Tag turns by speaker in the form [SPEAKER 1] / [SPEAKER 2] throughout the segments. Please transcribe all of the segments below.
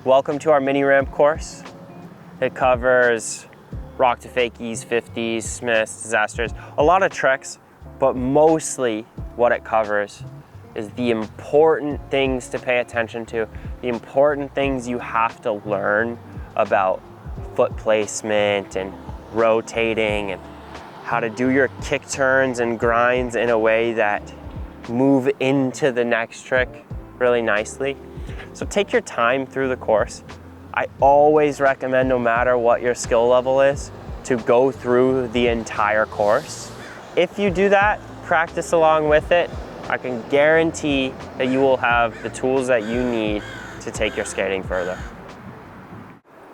[SPEAKER 1] Welcome to our mini ramp course. It covers rock to fakies, 50s, Smiths, disasters, a lot of tricks, but mostly what it covers is the important things to pay attention to, the important things you have to learn about foot placement and rotating and how to do your kick turns and grinds in a way that move into the next trick really nicely. So take your time through the course. I always recommend, no matter what your skill level is, to go through the entire course. If you do that, practice along with it, I can guarantee that you will have the tools that you need to take your skating further.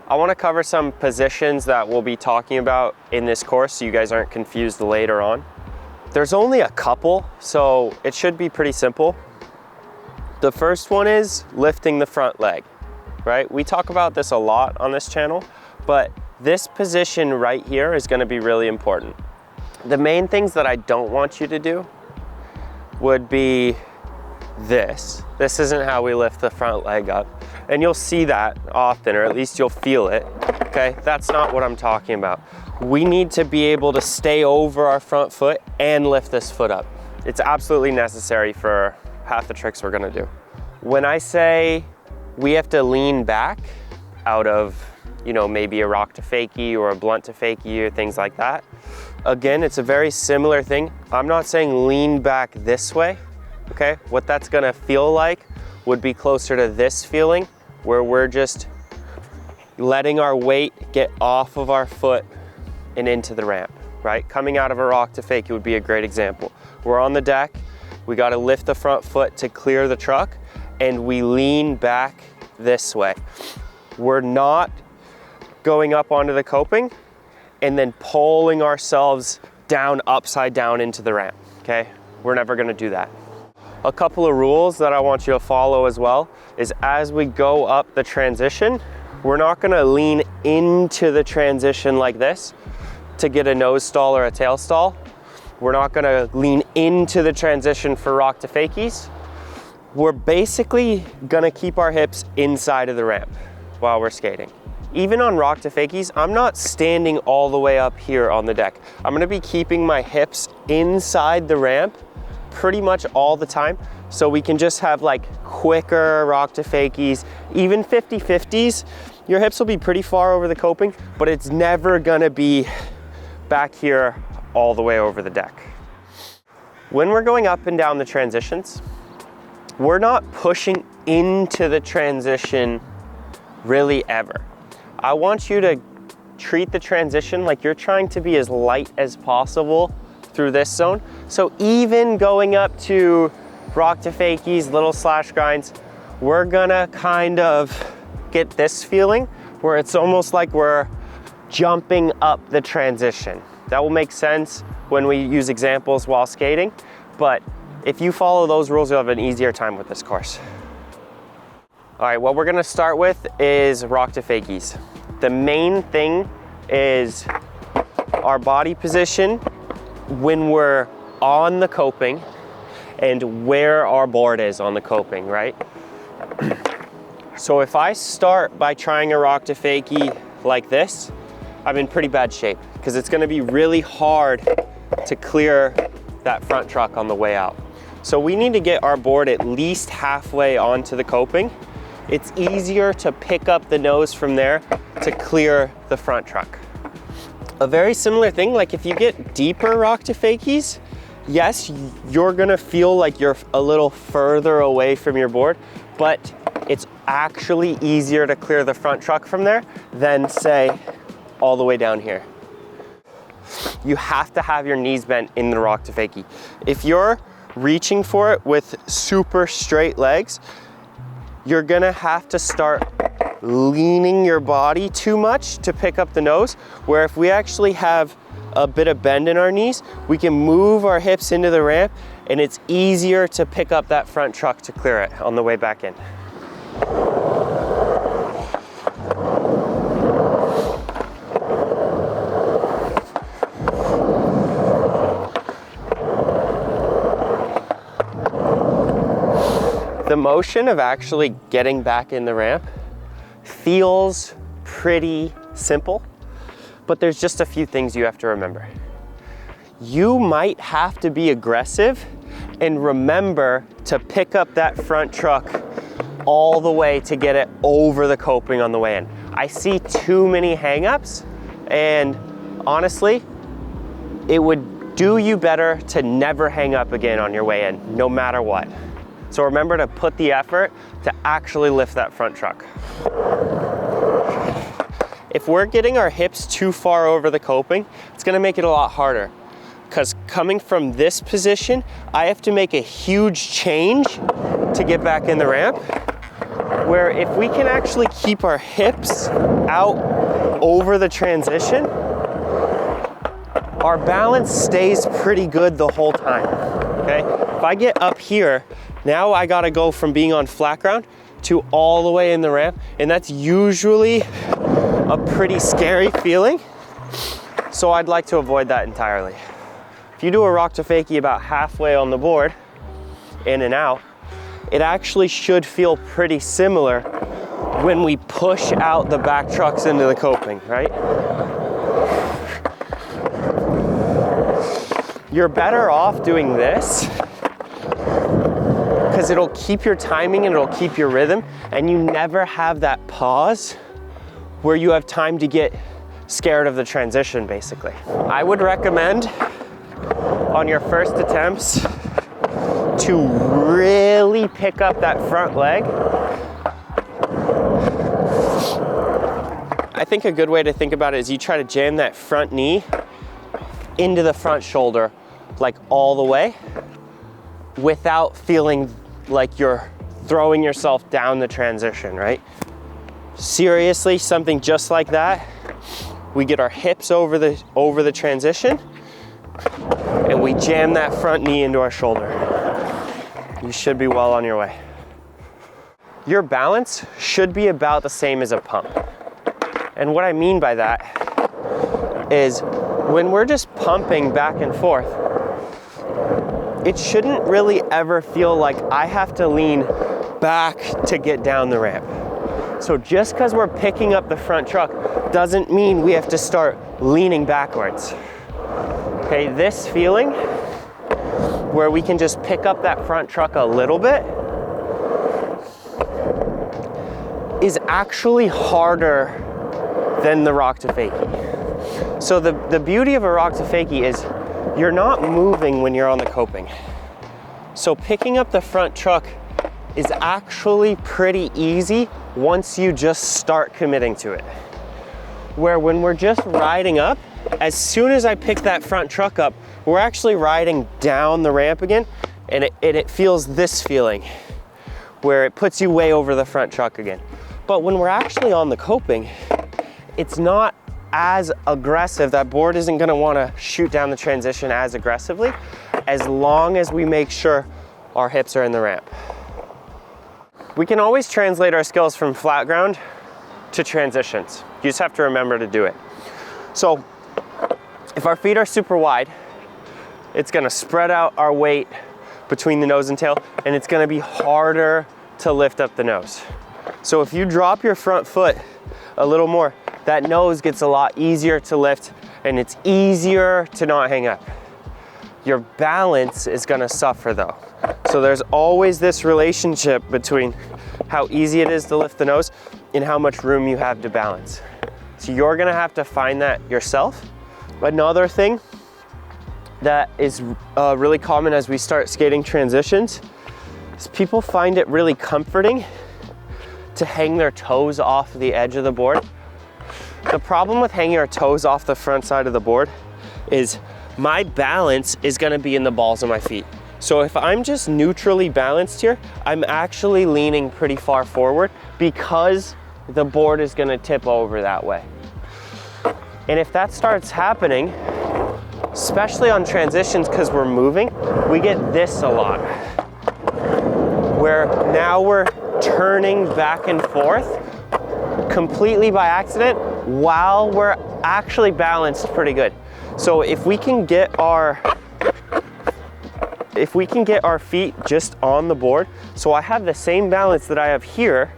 [SPEAKER 1] I want to cover some positions that we'll be talking about in this course so you guys aren't confused later on. There's only a couple, so it should be pretty simple. The first one is lifting the front leg, right? We talk about this a lot on this channel, but this position right here is going to be really important. The main things that I don't want you to do would be this. This isn't how we lift the front leg up. And you'll see that often, or at least you'll feel it, okay? That's not what I'm talking about. We need to be able to stay over our front foot and lift this foot up. It's absolutely necessary for half the tricks we're gonna do. When I say we have to lean back out of, maybe a rock to fakie or a blunt to fakie or things like that, again, it's a very similar thing. I'm not saying lean back this way, okay? What that's gonna feel like would be closer to this feeling where we're just letting our weight get off of our foot and into the ramp, right? Coming out of a rock to fakie would be a great example. We're on the deck, we gotta lift the front foot to clear the truck, and we lean back this way. We're not going up onto the coping and then pulling ourselves down upside down into the ramp, okay? We're never gonna do that. A couple of rules that I want you to follow as well is as we go up the transition, we're not gonna lean into the transition like this to get a nose stall or a tail stall. We're not gonna lean into the transition for rock to fakies. We're basically gonna keep our hips inside of the ramp while we're skating. Even on rock to fakies, I'm not standing all the way up here on the deck. I'm gonna be keeping my hips inside the ramp pretty much all the time, so we can just have like quicker rock to fakies, even 50-50s. Your hips will be pretty far over the coping, but it's never gonna be back here all the way over the deck. When we're going up and down the transitions, we're not pushing into the transition really ever. I want you to treat the transition like you're trying to be as light as possible through this zone. So even going up to rock to fakies, little slash grinds, we're gonna kind of get this feeling where it's almost like we're jumping up the transition. That will make sense when we use examples while skating, but if you follow those rules, you'll have an easier time with this course. All right, what we're gonna start with is rock to fakies. The main thing is our body position when we're on the coping and where our board is on the coping, right? So if I start by trying a rock to fakie like this, I'm in pretty bad shape because it's gonna be really hard to clear that front truck on the way out. So we need to get our board at least halfway onto the coping. It's easier to pick up the nose from there to clear the front truck. A very similar thing, like if you get deeper rock to fakies, yes, you're gonna feel like you're a little further away from your board, but it's actually easier to clear the front truck from there than say all the way down here. You have to have your knees bent in the rock to fakie. If you're reaching for it with super straight legs, you're gonna have to start leaning your body too much to pick up the nose, where if we actually have a bit of bend in our knees, we can move our hips into the ramp and it's easier to pick up that front truck to clear it on the way back in. The motion of actually getting back in the ramp feels pretty simple, but there's just a few things you have to remember. You might have to be aggressive and remember to pick up that front truck all the way to get it over the coping on the way in. I see too many hang-ups, and honestly, it would do you better to never hang up again on your way in, no matter what. So remember to put the effort to actually lift that front truck. If we're getting our hips too far over the coping, it's gonna make it a lot harder, because coming from this position, I have to make a huge change to get back in the ramp, where if we can actually keep our hips out over the transition, our balance stays pretty good the whole time, okay? If I get up here, now I gotta go from being on flat ground to all the way in the ramp, and that's usually a pretty scary feeling, so I'd like to avoid that entirely. If you do a rock to fakie about halfway on the board, in and out, it actually should feel pretty similar when we push out the back trucks into the coping, right? You're better off doing this because it'll keep your timing and it'll keep your rhythm, and you never have that pause where you have time to get scared of the transition, basically. I would recommend on your first attempts to really pick up that front leg. I think a good way to think about it is you try to jam that front knee into the front shoulder, like all the way, without feeling like you're throwing yourself down the transition, right? Seriously, something just like that. We get our hips over the transition, and we jam that front knee into our shoulder. You should be well on your way. Your balance should be about the same as a pump. And what I mean by that is when we're just pumping back and forth, it shouldn't really ever feel like I have to lean back to get down the ramp. So just because we're picking up the front truck doesn't mean we have to start leaning backwards. Okay, this feeling where we can just pick up that front truck a little bit is actually harder than the rock to fakie. So the beauty of a rock to fakie is you're not moving when you're on the coping. So picking up the front truck is actually pretty easy once you just start committing to it. Where when we're just riding up, as soon as I pick that front truck up, we're actually riding down the ramp again, and it feels this feeling where it puts you way over the front truck again. But when we're actually on the coping, it's not as aggressive. That board isn't gonna wanna shoot down the transition as aggressively, as long as we make sure our hips are in the ramp. We can always translate our skills from flat ground to transitions. You just have to remember to do it. So if our feet are super wide, it's gonna spread out our weight between the nose and tail, and it's gonna be harder to lift up the nose. So if you drop your front foot a little more, that nose gets a lot easier to lift, and it's easier to not hang up. Your balance is gonna suffer though. So there's always this relationship between how easy it is to lift the nose and how much room you have to balance. So you're gonna have to find that yourself. Another thing that is really common as we start skating transitions is people find it really comforting to hang their toes off the edge of the board. The problem with hanging our toes off the front side of the board is my balance is gonna be in the balls of my feet. So if I'm just neutrally balanced here, I'm actually leaning pretty far forward because the board is gonna tip over that way. And if that starts happening, especially on transitions because we're moving, we get this a lot. Where now we're turning back and forth completely by accident while we're actually balanced pretty good. So if we can get our feet just on the board, so I have the same balance that I have here,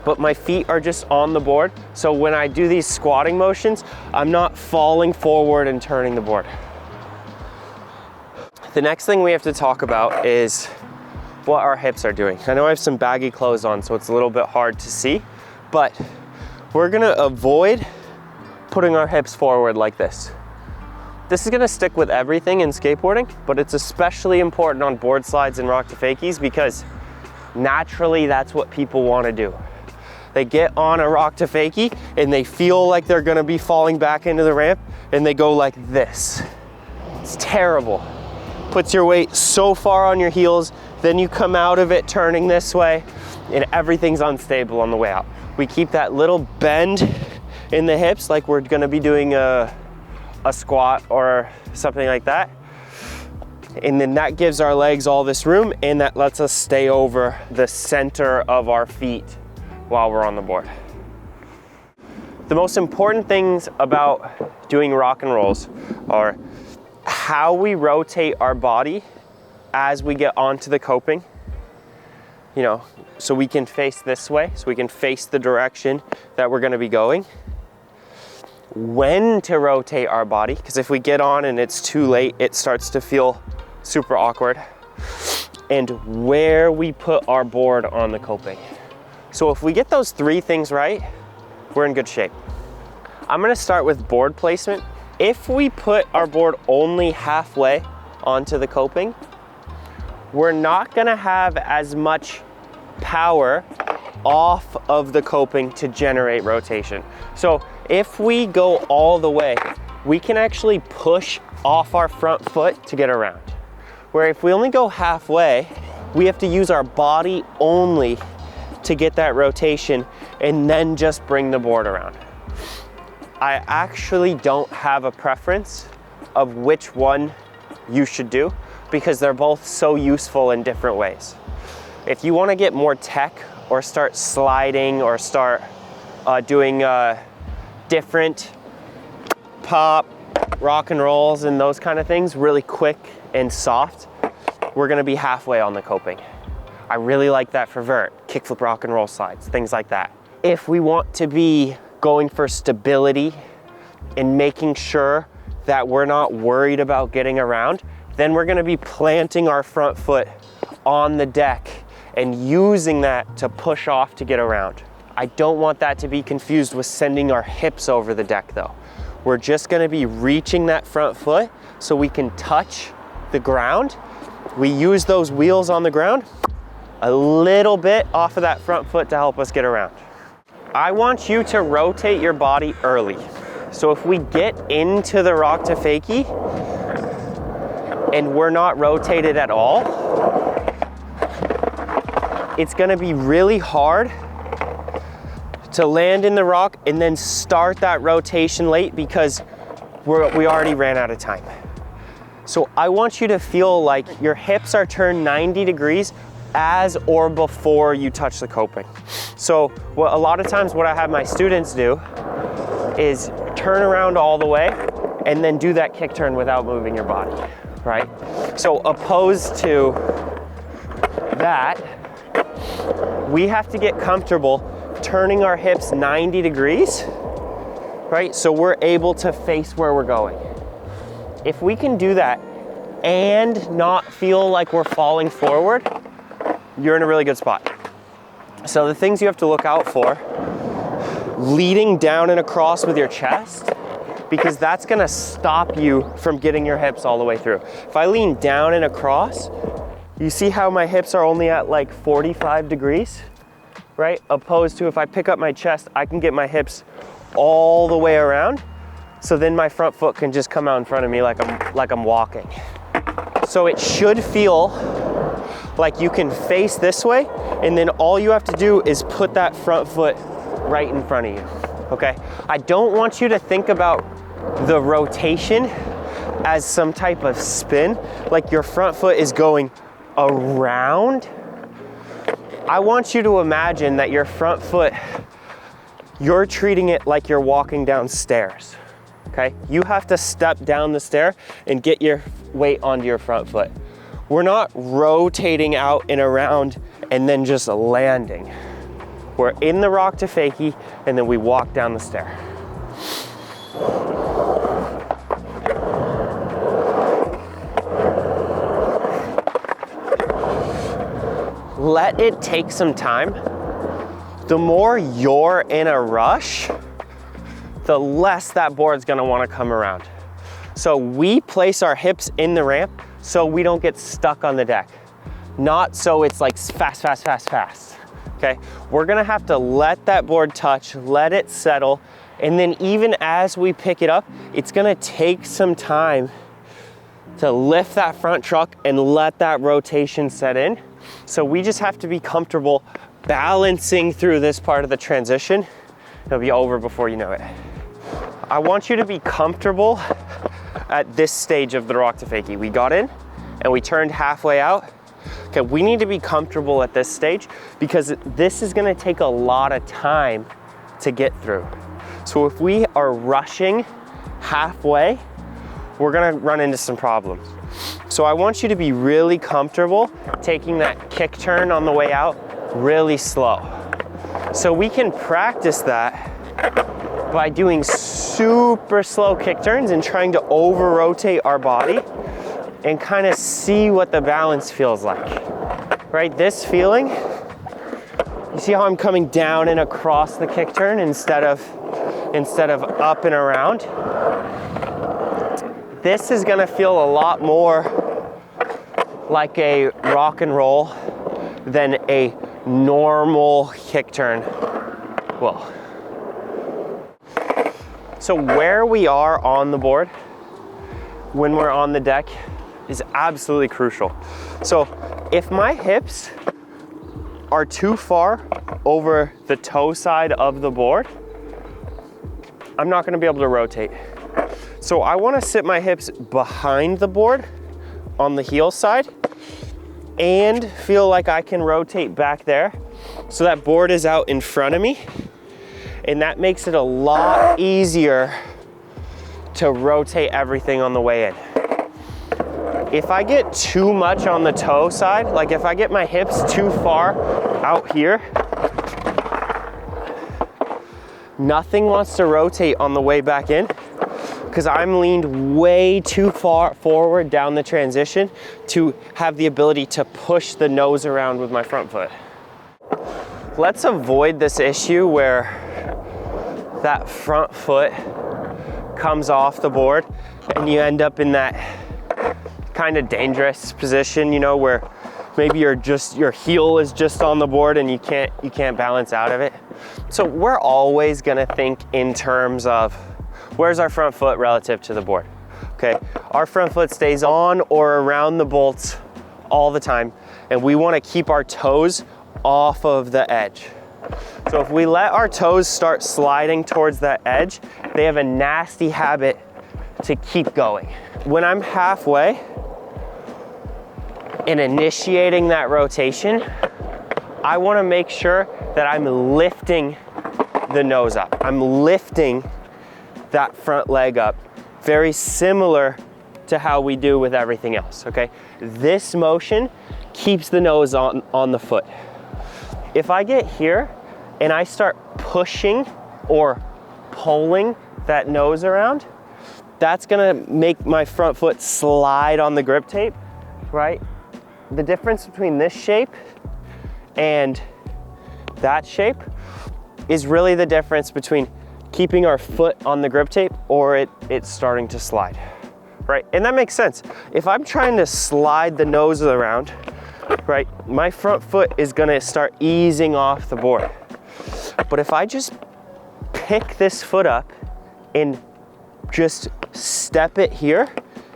[SPEAKER 1] but my feet are just on the board. So when I do these squatting motions, I'm not falling forward and turning the board. The next thing we have to talk about is what our hips are doing. I know I have some baggy clothes on, so it's a little bit hard to see, but we're gonna avoid putting our hips forward like this. This is gonna stick with everything in skateboarding, but it's especially important on board slides and rock to fakies because naturally that's what people wanna do. They get on a rock to fakie and they feel like they're gonna be falling back into the ramp and they go like this. It's terrible. Puts your weight so far on your heels, then you come out of it turning this way and everything's unstable on the way out. We keep that little bend in the hips like we're gonna be doing a squat or something like that. And then that gives our legs all this room and that lets us stay over the center of our feet while we're on the board. The most important things about doing rock and rolls are how we rotate our body as we get onto the coping. You know, so we can face this way, so we can face the direction that we're gonna be going. When to rotate our body, because if we get on and it's too late, it starts to feel super awkward. And where we put our board on the coping. So if we get those three things right, we're in good shape. I'm gonna start with board placement. If we put our board only halfway onto the coping, we're not gonna have as much power off of the coping to generate rotation. So if we go all the way, we can actually push off our front foot to get around. Where if we only go halfway, we have to use our body only to get that rotation and then just bring the board around. I actually don't have a preference of which one you should do because they're both so useful in different ways. If you want to get more tech or start sliding or start doing different pop, rock and rolls and those kind of things really quick and soft, we're going to be halfway on the coping. I really like that for vert, kickflip rock and roll slides, things like that. If we want to be going for stability and making sure that we're not worried about getting around, then we're gonna be planting our front foot on the deck and using that to push off to get around. I don't want that to be confused with sending our hips over the deck though. We're just gonna be reaching that front foot so we can touch the ground. We use those wheels on the ground a little bit off of that front foot to help us get around. I want you to rotate your body early. So if we get into the rock to fakie and we're not rotated at all, it's gonna be really hard to land in the rock and then start that rotation late because we already ran out of time. So I want you to feel like your hips are turned 90 degrees as or before you touch the coping. So a lot of times what I have my students do is turn around all the way and then do that kick turn without moving your body, right? So opposed to that, we have to get comfortable turning our hips 90 degrees, right? So we're able to face where we're going. If we can do that and not feel like we're falling forward, you're in a really good spot. So the things you have to look out for, leading down and across with your chest, because that's gonna stop you from getting your hips all the way through. If I lean down and across, you see how my hips are only at like 45 degrees, right? Opposed to if I pick up my chest, I can get my hips all the way around. So then my front foot can just come out in front of me like I'm walking. So it should feel like you can face this way, and then all you have to do is put that front foot right in front of you, okay? I don't want you to think about the rotation as some type of spin, like your front foot is going around. I want you to imagine that your front foot, you're treating it like you're walking down stairs, okay? You have to step down the stair and get your weight onto your front foot. We're not rotating out and around and then just landing. We're in the rock to fakie, and then we walk down the stair. Let it take some time. The more you're in a rush, the less that board's gonna wanna come around. So we place our hips in the ramp so we don't get stuck on the deck. Not so it's like fast, fast, fast, fast, okay? We're gonna have to let that board touch, let it settle, and then even as we pick it up, it's gonna take some time to lift that front truck and let that rotation set in. So we just have to be comfortable balancing through this part of the transition. It'll be over before you know it. I want you to be comfortable at this stage of the rock to fakie. We got in and we turned halfway out. Okay, we need to be comfortable at this stage because this is gonna take a lot of time to get through. So if we are rushing halfway, we're gonna run into some problems. So I want you to be really comfortable taking that kick turn on the way out really slow. So we can practice that by doing super slow kick turns and trying to over rotate our body and kind of see what the balance feels like. Right, this feeling, you see how I'm coming down and across the kick turn instead of up and around? This is gonna feel a lot more like a rock and roll than a normal kick turn will. So where we are on the board when we're on the deck is absolutely crucial. So if my hips are too far over the toe side of the board, I'm not gonna be able to rotate. So I wanna sit my hips behind the board on the heel side and feel like I can rotate back there. So that board is out in front of me, and that makes it a lot easier to rotate everything on the way in. If I get too much on the toe side, like if I get my hips too far out here, nothing wants to rotate on the way back in because I'm leaned way too far forward down the transition to have the ability to push the nose around with my front foot. Let's avoid this issue where that front foot comes off the board and you end up in that kind of dangerous position, you know, where maybe your heel is just on the board and you can't balance out of it. So we're always gonna think in terms of where's our front foot relative to the board, okay? Our front foot stays on or around the bolts all the time, and we wanna keep our toes off of the edge. So if we let our toes start sliding towards that edge, they have a nasty habit to keep going. When I'm halfway and initiating that rotation, I wanna make sure that I'm lifting the nose up. I'm lifting that front leg up, very similar to how we do with everything else, okay? This motion keeps the nose on the foot. If I get here and I start pushing or pulling that nose around, that's gonna make my front foot slide on the grip tape, right? The difference between this shape and that shape is really the difference between keeping our foot on the grip tape or it's starting to slide, right? And that makes sense. If I'm trying to slide the nose around, right, my front foot is gonna start easing off the board. But if I just pick this foot up and just step it here,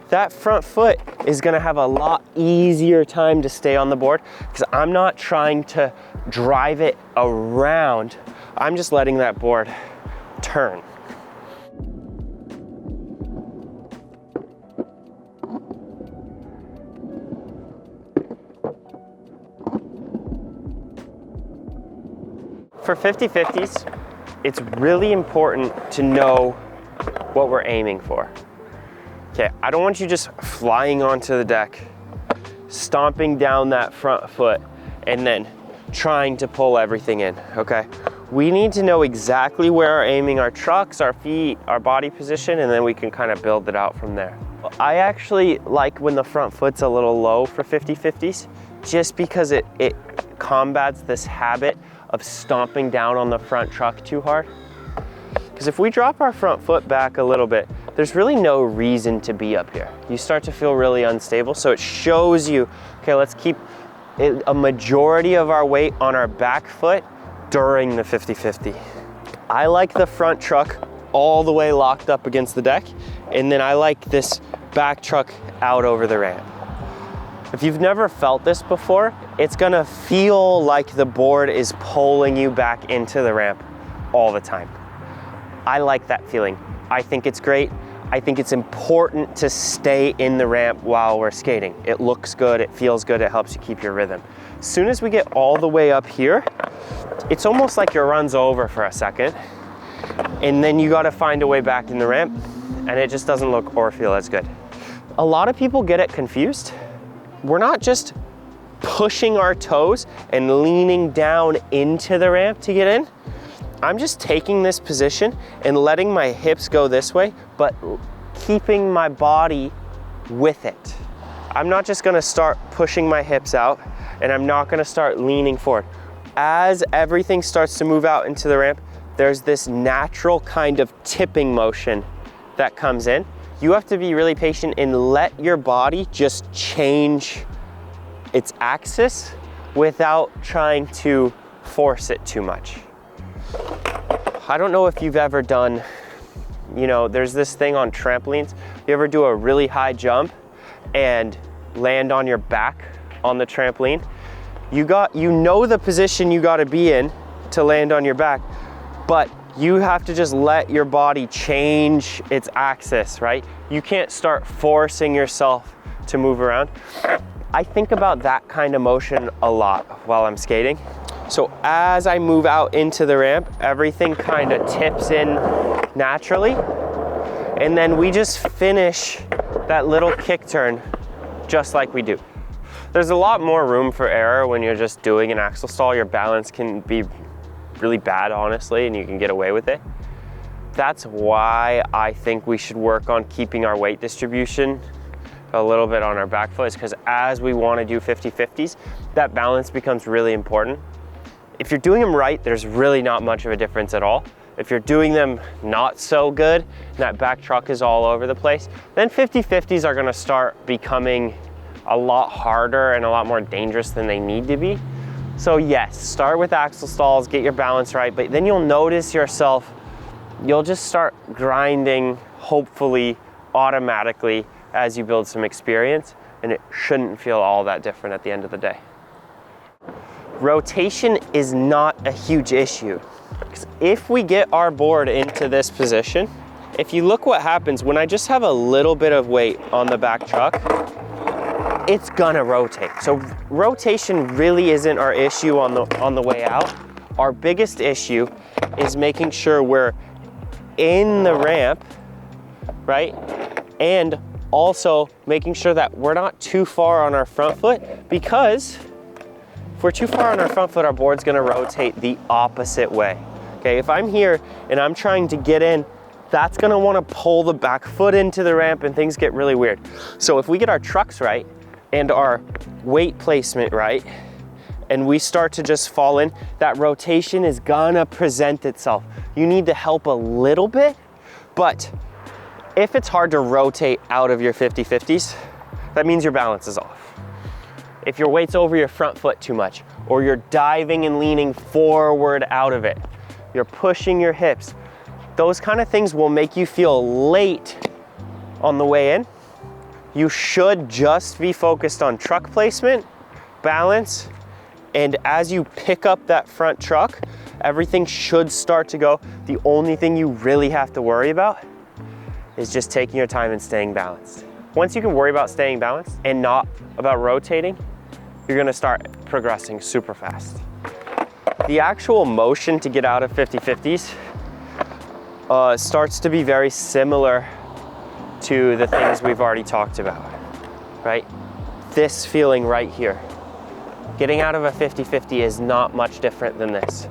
[SPEAKER 1] that front foot is gonna have a lot easier time to stay on the board because I'm not trying to drive it around. I'm just letting that board turn. For 50-50s, it's really important to know what we're aiming for. Okay, I don't want you just flying onto the deck, stomping down that front foot, and then trying to pull everything in, okay? We need to know exactly where we're aiming our trucks, our feet, our body position, and then we can kind of build it out from there. I actually like when the front foot's a little low for 50-50s, just because it combats this habit of stomping down on the front truck too hard. Because if we drop our front foot back a little bit, there's really no reason to be up here. You start to feel really unstable, so it shows you, okay, let's keep a majority of our weight on our back foot during the 50-50. I like the front truck all the way locked up against the deck, and then I like this back truck out over the ramp. If you've never felt this before, it's gonna feel like the board is pulling you back into the ramp all the time. I like that feeling. I think it's great. I think it's important to stay in the ramp while we're skating. It looks good, it feels good, it helps you keep your rhythm. As soon as we get all the way up here, it's almost like your run's over for a second, and then you gotta find a way back in the ramp, and it just doesn't look or feel as good. A lot of people get it confused. We're not just pushing our toes and leaning down into the ramp to get in. I'm just taking this position and letting my hips go this way, but keeping my body with it. I'm not just gonna start pushing my hips out, and I'm not gonna start leaning forward. As everything starts to move out into the ramp, there's this natural kind of tipping motion that comes in. You have to be really patient and let your body just change its axis without trying to force it too much. I don't know if you've ever done, you know, there's this thing on trampolines. You ever do a really high jump and land on your back on the trampoline? You know the position you gotta be in to land on your back, but you have to just let your body change its axis, right? You can't start forcing yourself to move around. I think about that kind of motion a lot while I'm skating. So as I move out into the ramp, everything kind of tips in naturally. And then we just finish that little kick turn just like we do. There's a lot more room for error when you're just doing an axle stall. Your balance can be really bad, honestly, and you can get away with it. That's why I think we should work on keeping our weight distribution a little bit on our back foot, is because as we want to do 50-50s, that balance becomes really important. If you're doing them right, there's really not much of a difference at all. If you're doing them not so good, and that back truck is all over the place, then 50-50s are gonna start becoming a lot harder and a lot more dangerous than they need to be. So yes, start with axle stalls, get your balance right, but then you'll notice yourself, you'll just start grinding, hopefully, automatically as you build some experience, and it shouldn't feel all that different at the end of the day. Rotation is not a huge issue. If we get our board into this position, if you look what happens when I just have a little bit of weight on the back truck, it's gonna rotate. So rotation really isn't our issue on the way out. Our biggest issue is making sure we're in the ramp, right? And also making sure that we're not too far on our front foot, because if we're too far on our front foot, our board's gonna rotate the opposite way. Okay, if I'm here and I'm trying to get in, that's gonna wanna pull the back foot into the ramp and things get really weird. So if we get our trucks right and our weight placement right, and we start to just fall in, that rotation is gonna present itself. You need to help a little bit, but if it's hard to rotate out of your 50-50s, that means your balance is off. If your weight's over your front foot too much, or you're diving and leaning forward out of it, you're pushing your hips, those kind of things will make you feel late on the way in. You should just be focused on truck placement, balance, and as you pick up that front truck, everything should start to go. The only thing you really have to worry about is just taking your time and staying balanced. Once you can worry about staying balanced and not about rotating, you're gonna start progressing super fast. The actual motion to get out of 50-50s starts to be very similar to the things we've already talked about, right? This feeling right here. Getting out of a 50-50 is not much different than this.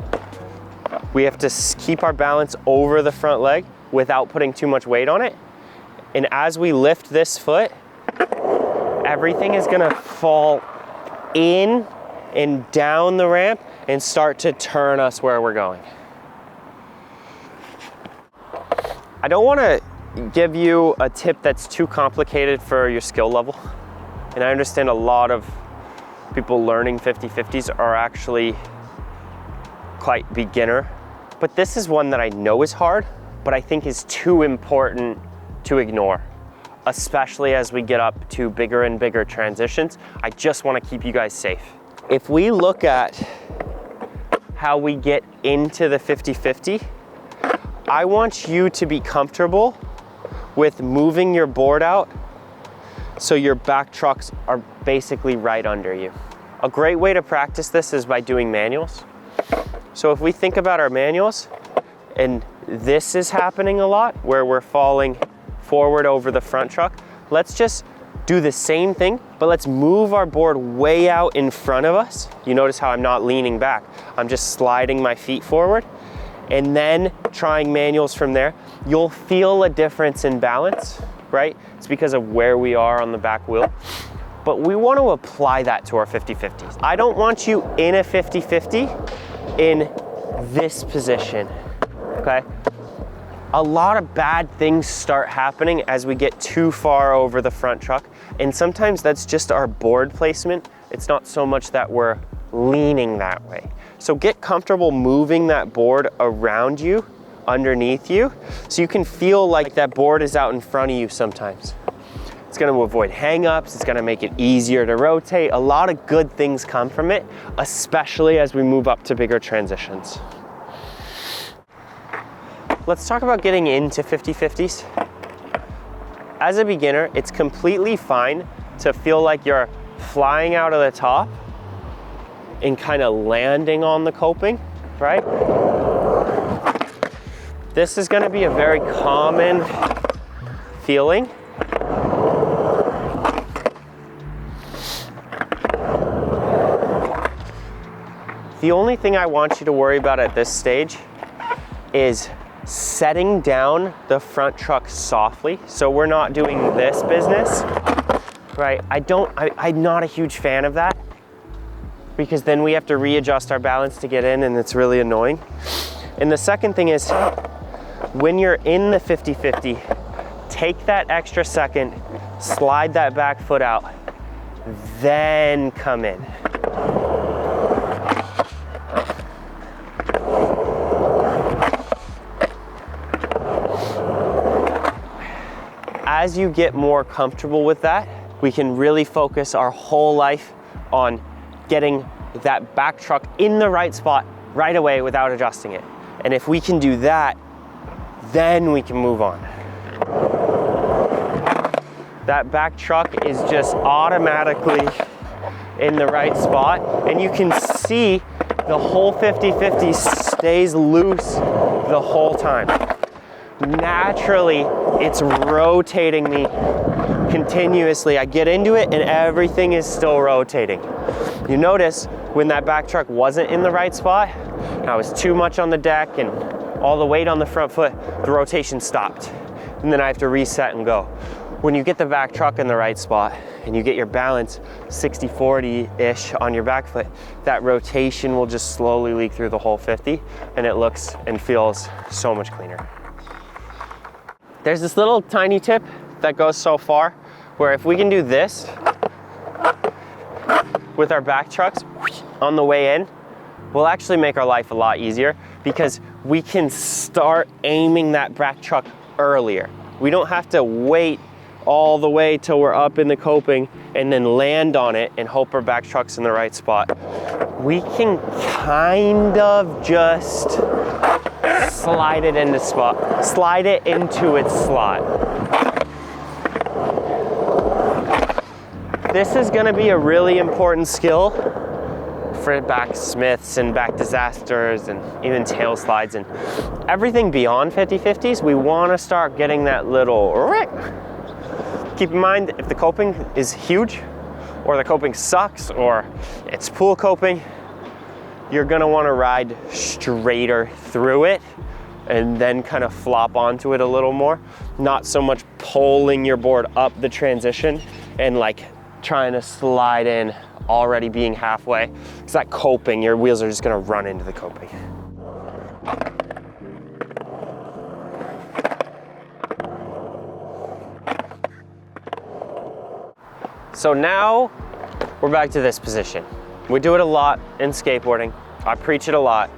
[SPEAKER 1] We have to keep our balance over the front leg without putting too much weight on it. And as we lift this foot, everything is gonna fall in and down the ramp and start to turn us where we're going. I don't wanna give you a tip that's too complicated for your skill level. And I understand a lot of people learning 50-50s are actually quite beginner. But this is one that I know is hard, but I think is too important to ignore, especially as we get up to bigger and bigger transitions. I just wanna keep you guys safe. If we look at how we get into the 50-50, I want you to be comfortable with moving your board out so your back trucks are basically right under you. A great way to practice this is by doing manuals. So if we think about our manuals, and this is happening a lot, where we're falling forward over the front truck, let's just do the same thing, but let's move our board way out in front of us. You notice how I'm not leaning back. I'm just sliding my feet forward and then trying manuals from there. You'll feel a difference in balance, right? It's because of where we are on the back wheel. But we want to apply that to our 50-50s. I don't want you in a 50-50 in this position, okay? A lot of bad things start happening as we get too far over the front truck. And sometimes that's just our board placement. It's not so much that we're leaning that way. So get comfortable moving that board around you, underneath you, so you can feel like that board is out in front of you sometimes. It's gonna avoid hang-ups, it's gonna make it easier to rotate. A lot of good things come from it, especially as we move up to bigger transitions. Let's talk about getting into 50-50s. As a beginner, it's completely fine to feel like you're flying out of the top and kind of landing on the coping, right? This is gonna be a very common feeling. The only thing I want you to worry about at this stage is setting down the front truck softly, so we're not doing this business, right? I'm not a huge fan of that, because then we have to readjust our balance to get in, and it's really annoying. And the second thing is, when you're in the 50-50, take that extra second, slide that back foot out, then come in. As you get more comfortable with that, we can really focus our whole life on getting that back truck in the right spot right away without adjusting it. And if we can do that, then we can move on. That back truck is just automatically in the right spot, and you can see the whole 50-50 stays loose the whole time. Naturally, it's rotating me continuously. I get into it and everything is still rotating. You notice when that back truck wasn't in the right spot, I was too much on the deck and all the weight on the front foot, the rotation stopped. And then I have to reset and go. When you get the back truck in the right spot and you get your balance 60-40-ish on your back foot, that rotation will just slowly leak through the whole 50 and it looks and feels so much cleaner. There's this little tiny tip that goes so far, where if we can do this with our back trucks on the way in, we'll actually make our life a lot easier, because we can start aiming that back truck earlier. We don't have to wait all the way till we're up in the coping and then land on it and hope our back truck's in the right spot. We can kind of just slide it into its slot. This is gonna be a really important skill for back smiths and back disasters and even tail slides and everything beyond 50-50s. We wanna start getting that little rick. Keep in mind, if the coping is huge, or the coping sucks, or it's pool coping, you're gonna wanna ride straighter through it and then kind of flop onto it a little more. Not so much pulling your board up the transition and like trying to slide in already being halfway. Because that coping, your wheels are just gonna run into the coping. So now we're back to this position. We do it a lot in skateboarding. I preach it a lot.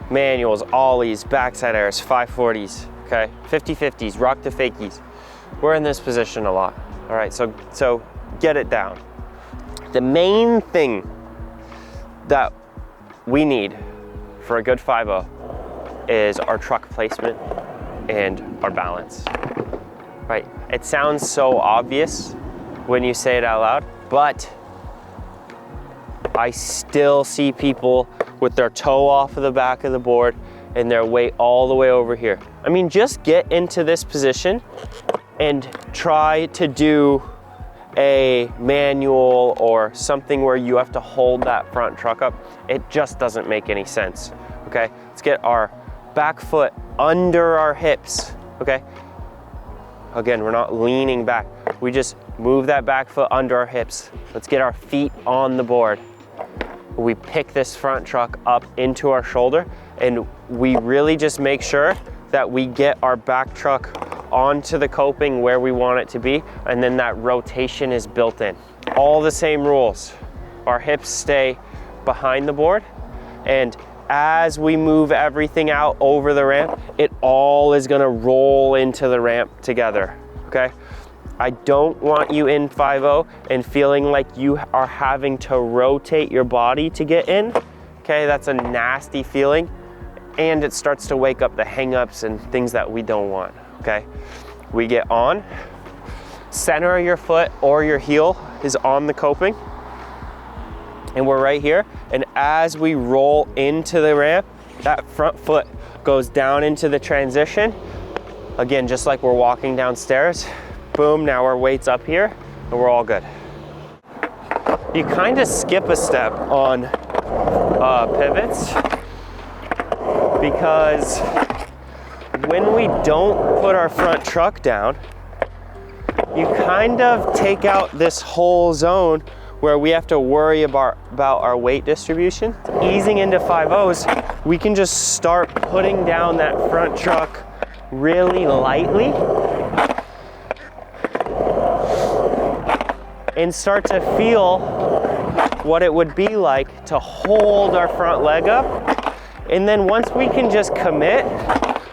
[SPEAKER 1] Manuals, ollies, backside airs, 540s, okay? 50-50s, rock to fakies. We're in this position a lot. All right, so get it down. The main thing that we need for a good 5-0 is our truck placement and our balance, right? It sounds so obvious when you say it out loud, but I still see people with their toe off of the back of the board and their weight all the way over here. I mean, just get into this position and try to do a manual or something where you have to hold that front truck up. It just doesn't make any sense, okay? Let's get our back foot under our hips, okay? Again, we're not leaning back. We just move that back foot under our hips. Let's get our feet on the board. We pick this front truck up into our shoulder, and we really just make sure that we get our back truck onto the coping where we want it to be, and then that rotation is built in. All the same rules. Our hips stay behind the board, and as we move everything out over the ramp, it all is gonna roll into the ramp together, okay? I don't want you in 5-0 and feeling like you are having to rotate your body to get in, okay? That's a nasty feeling, and it starts to wake up the hang-ups and things that we don't want, okay? We get on, center of your foot or your heel is on the coping, and we're right here, and as we roll into the ramp, that front foot goes down into the transition. Again, just like we're walking downstairs, boom, now our weight's up here, and we're all good. You kind of skip a step on pivots, because when we don't put our front truck down, you kind of take out this whole zone where we have to worry about our weight distribution. Easing into 5-0s, we can just start putting down that front truck really lightly and start to feel what it would be like to hold our front leg up. And then once we can just commit,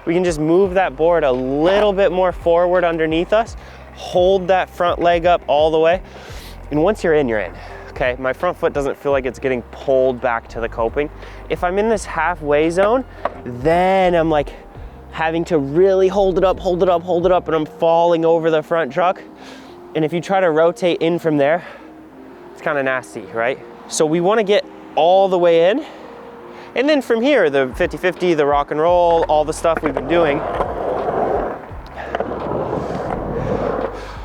[SPEAKER 1] we can just move that board a little bit more forward underneath us, hold that front leg up all the way. And once you're in, okay? My front foot doesn't feel like it's getting pulled back to the coping. If I'm in this halfway zone, then I'm like having to really hold it up, and I'm falling over the front truck. And if you try to rotate in from there, it's kind of nasty, right? So we want to get all the way in. And then from here, the 50-50, the rock and roll, all the stuff we've been doing,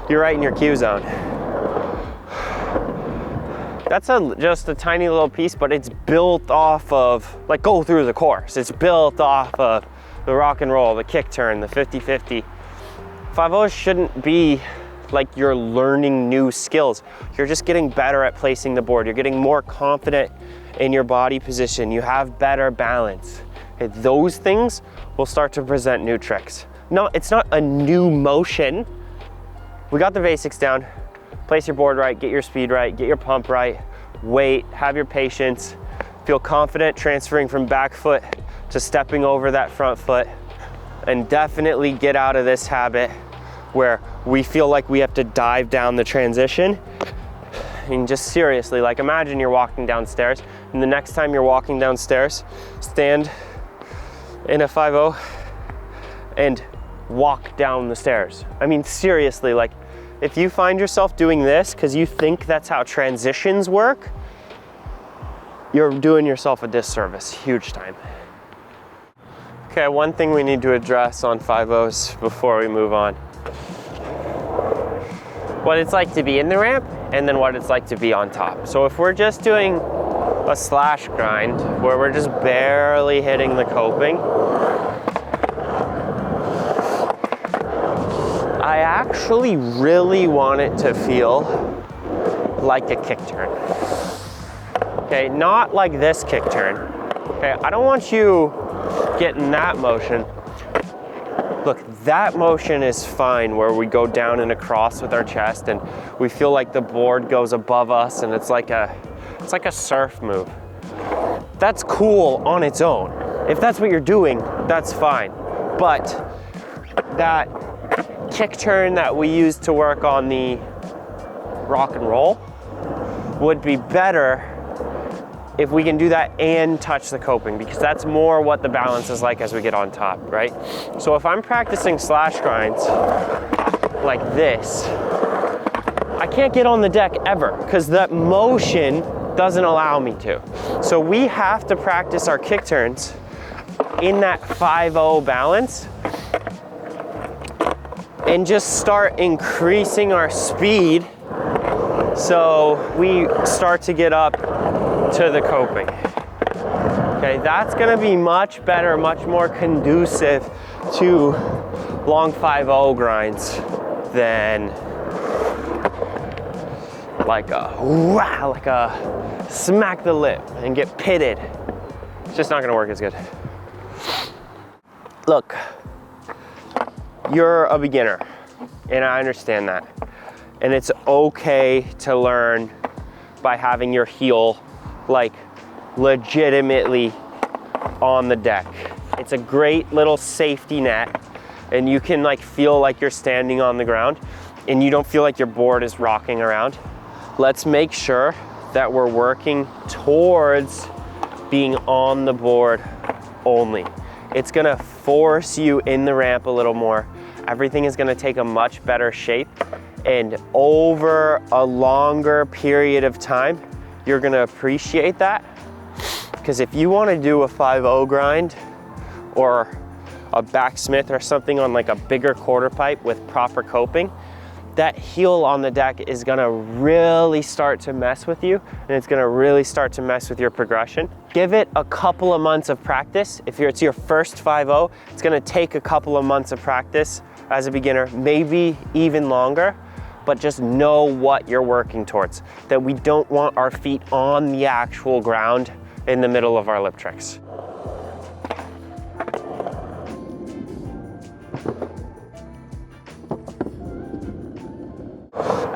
[SPEAKER 1] you're right in your cue zone. That's just a tiny little piece, but it's built off of, like, go through the course. It's built off of the rock and roll, the kick turn, the 50-50. 5-0 shouldn't be like you're learning new skills. You're just getting better at placing the board. You're getting more confident in your body position. You have better balance. And those things will start to present new tricks. No, it's not a new motion. We got the basics down. Place your board right, get your speed right, get your pump right, wait, have your patience, feel confident transferring from back foot to stepping over that front foot, and definitely get out of this habit where we feel like we have to dive down the transition. And just seriously, like, imagine you're walking downstairs, and the next time you're walking downstairs, stand in a 5-0 and walk down the stairs. I mean, seriously, like, if you find yourself doing this because you think that's how transitions work, you're doing yourself a disservice, huge time. Okay, one thing we need to address on 5-0s before we move on. What it's like to be in the ramp and then what it's like to be on top. So if we're just doing a slash grind where we're just barely hitting the coping, I actually really want it to feel like a kick turn. Okay, not like this kick turn. Okay, I don't want you getting that motion. Look, that motion is fine where we go down and across with our chest and we feel like the board goes above us and it's like a surf move. That's cool on its own. If that's what you're doing, that's fine. But that kick turn that we use to work on the rock and roll would be better if we can do that and touch the coping, because that's more what the balance is like as we get on top, right? So if I'm practicing slash grinds like this, I can't get on the deck ever because that motion doesn't allow me to. So we have to practice our kick turns in that 5-0 balance and just start increasing our speed so we start to get up to the coping. Okay, that's gonna be much better, much more conducive to long 5-0 grinds than like a smack the lip and get pitted. It's just not gonna work as good. Look, you're a beginner and I understand that. And it's okay to learn by having your heel like legitimately on the deck. It's a great little safety net and you can like feel like you're standing on the ground and you don't feel like your board is rocking around. Let's make sure that we're working towards being on the board only. It's gonna force you in the ramp a little more. Everything is gonna take a much better shape, and over a longer period of time, you're gonna appreciate that. Because if you wanna do a 5-0 grind or a backsmith or something on like a bigger quarter pipe with proper coping, that heel on the deck is gonna really start to mess with you, and it's gonna really start to mess with your progression. Give it a couple of months of practice. If it's your first 5-0, it's gonna take a couple of months of practice as a beginner, maybe even longer, but just know what you're working towards. That we don't want our feet on the actual ground in the middle of our lip tricks.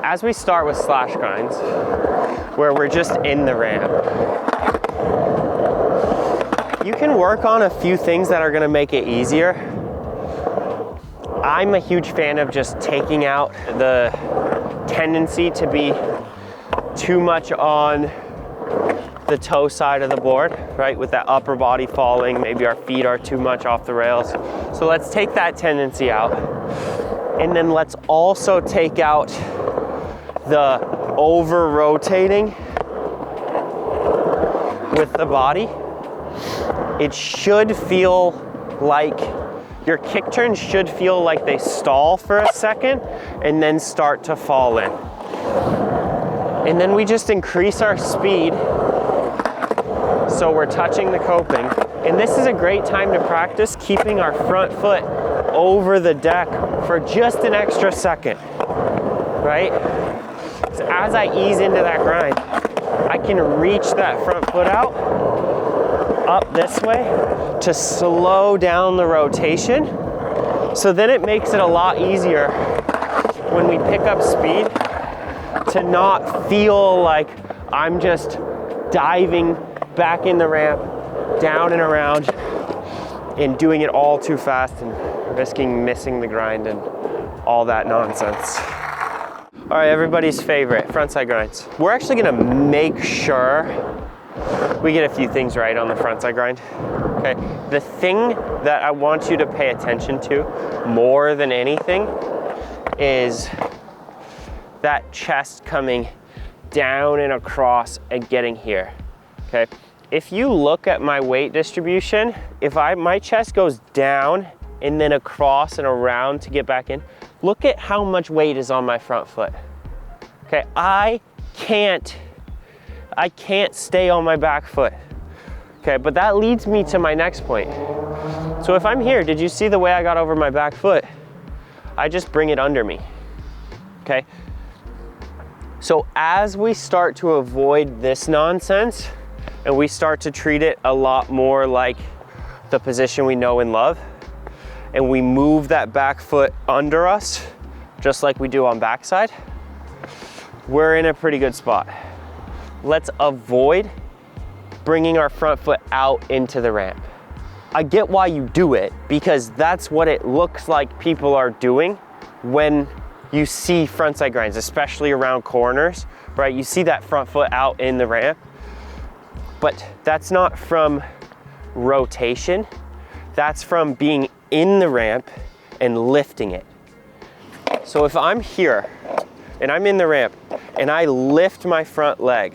[SPEAKER 1] As we start with slash grinds, where we're just in the ramp, you can work on a few things that are gonna make it easier. I'm a huge fan of just taking out the tendency to be too much on the toe side of the board, right? With that upper body falling, maybe our feet are too much off the rails. So let's take that tendency out. And then let's also take out the over-rotating with the body. It should feel like your kick turns should feel like they stall for a second and then start to fall in. And then we just increase our speed so we're touching the coping. And this is a great time to practice keeping our front foot over the deck for just an extra second, right? So as I ease into that grind, I can reach that front foot out, up this way, to slow down the rotation. So then it makes it a lot easier when we pick up speed to not feel like I'm just diving back in the ramp, down and around, and doing it all too fast and risking missing the grind and all that nonsense. All right, everybody's favorite, frontside grinds. We're actually gonna make sure we get a few things right on the frontside grind. Okay, the thing that I want you to pay attention to more than anything is that chest coming down and across and getting here, okay? If you look at my weight distribution, if my chest goes down and then across and around to get back in, look at how much weight is on my front foot. Okay, I can't stay on my back foot. Okay, but that leads me to my next point. So if I'm here, did you see the way I got over my back foot? I just bring it under me, okay? So as we start to avoid this nonsense and we start to treat it a lot more like the position we know and love, and we move that back foot under us, just like we do on backside, we're in a pretty good spot. Let's avoid bringing our front foot out into the ramp. I get why you do it, because that's what it looks like people are doing when you see frontside grinds, especially around corners, right? You see that front foot out in the ramp, but that's not from rotation. That's from being in the ramp and lifting it. So if I'm here and I'm in the ramp and I lift my front leg,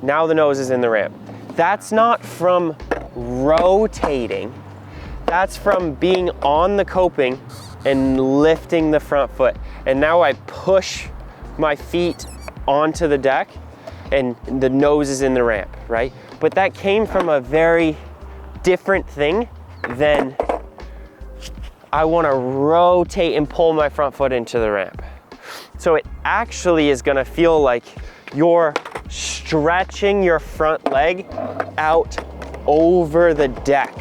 [SPEAKER 1] now the nose is in the ramp. That's not from rotating. That's from being on the coping and lifting the front foot. And now I push my feet onto the deck and the nose is in the ramp, right? But that came from a very different thing than I want to rotate and pull my front foot into the ramp. So it actually is going to feel like you're stretching your front leg out over the deck,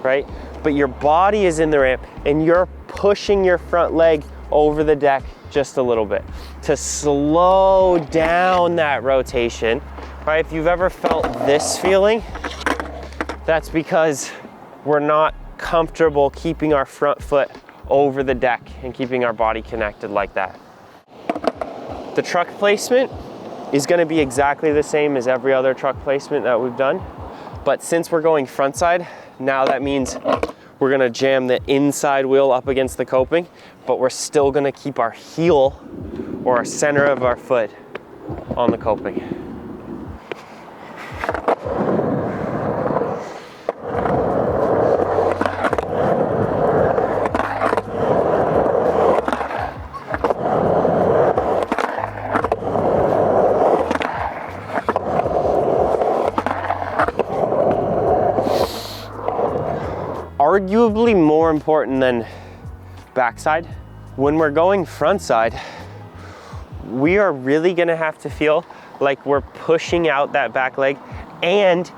[SPEAKER 1] right? But your body is in the ramp and you're pushing your front leg over the deck just a little bit to slow down that rotation, right? If you've ever felt this feeling, that's because we're not comfortable keeping our front foot over the deck and keeping our body connected like that. The truck placement is going to be exactly the same as every other truck placement that we've done. But since we're going front side, now that means we're going to jam the inside wheel up against the coping, but we're still going to keep our heel or our center of our foot on the coping. Arguably more important than backside, when we're going front side, we are really gonna have to feel like we're pushing out that back leg and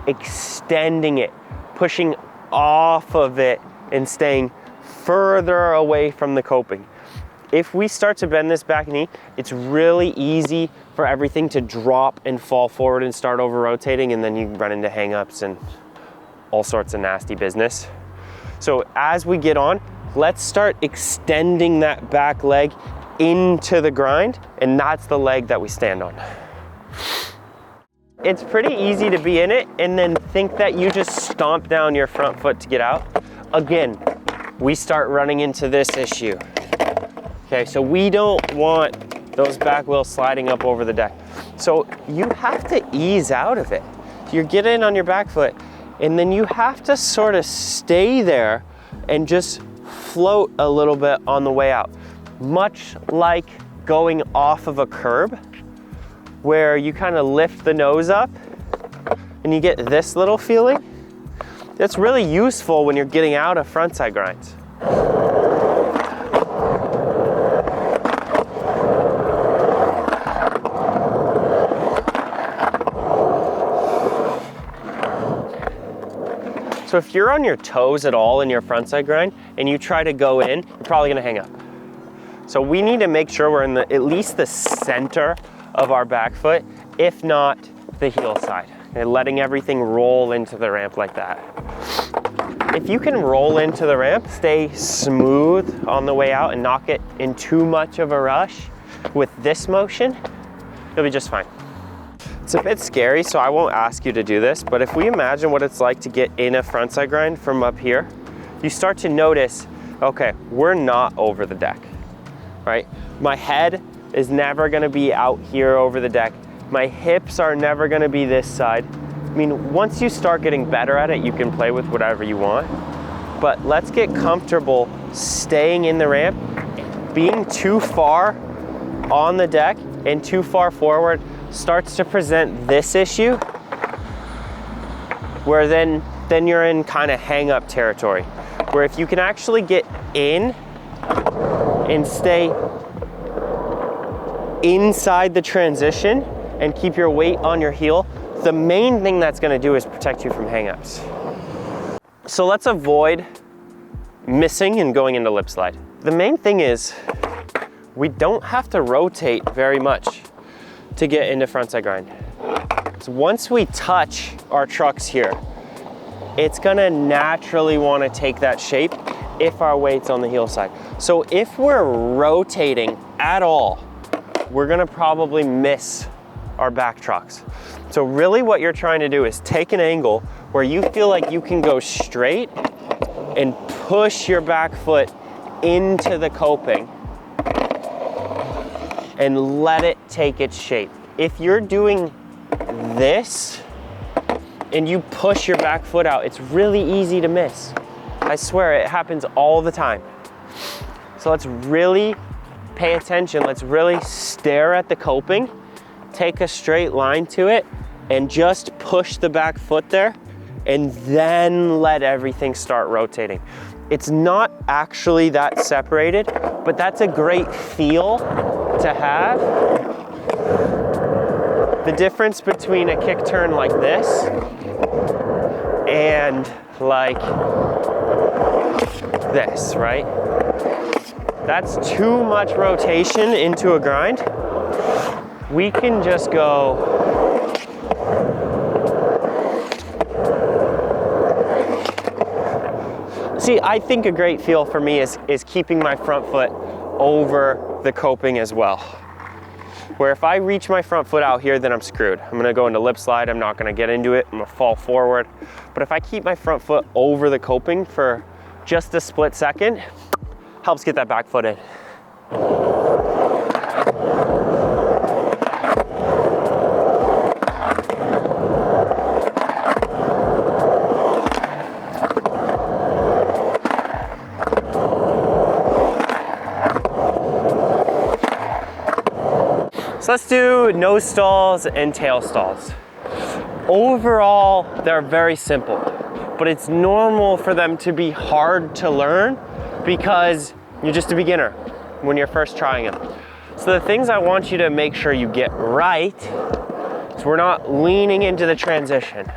[SPEAKER 1] extending it, pushing off of it and staying further away from the coping. If we start to bend this back knee, it's really easy for everything to drop and fall forward and start over rotating, and then you run into hang-ups and all sorts of nasty business. So as we get on, let's start extending that back leg into the grind, and that's the leg that we stand on. It's pretty easy to be in it and then think that you just stomp down your front foot to get out. Again, we start running into this issue. Okay, so we don't want those back wheels sliding up over the deck. So you have to ease out of it. You're getting on your back foot, and then you have to sort of stay there and just float a little bit on the way out. Much like going off of a curb, where you kind of lift the nose up and you get this little feeling. It's really useful when you're getting out of frontside grinds. So if you're on your toes at all in your frontside grind and you try to go in, you're probably gonna hang up. So we need to make sure we're in at least the center of our back foot, if not the heel side, and letting everything roll into the ramp like that. If you can roll into the ramp, stay smooth on the way out and not get in too much of a rush with this motion, you'll be just fine. It's a bit scary, so I won't ask you to do this, but if we imagine what it's like to get in a frontside grind from up here, you start to notice, okay, we're not over the deck, right? My head is never gonna be out here over the deck. My hips are never gonna be this side. I mean, once you start getting better at it, you can play with whatever you want, but let's get comfortable staying in the ramp. Being too far on the deck and too far forward starts to present this issue, where then you're in kind of hang up territory, where if you can actually get in and stay inside the transition and keep your weight on your heel, the main thing that's going to do is protect you from hang-ups. So let's avoid missing and going into lip slide. The main thing is we don't have to rotate very much to get into frontside grind. So once we touch our trucks here, it's gonna naturally want to take that shape if our weight's on the heel side. So if we're rotating at all, we're gonna probably miss our back trucks. So really what you're trying to do is take an angle where you feel like you can go straight and push your back foot into the coping and let it take its shape. If you're doing this and you push your back foot out, it's really easy to miss. I swear, it happens all the time. So let's really pay attention. Let's really stare at the coping, take a straight line to it, and just push the back foot there, and then let everything start rotating. It's not actually that separated, but that's a great feel to have. The difference between a kick turn like this and like this, right? That's too much rotation into a grind. We can just go see, I think a great feel for me is keeping my front foot over the coping as well. Where if I reach my front foot out here, then I'm screwed. I'm gonna go into lip slide, I'm not gonna get into it, I'm gonna fall forward. But if I keep my front foot over the coping for just a split second, helps get that back foot in. So let's do nose stalls and tail stalls. Overall, they're very simple, but it's normal for them to be hard to learn because you're just a beginner when you're first trying them. So the things I want you to make sure you get right is we're not leaning into the transition,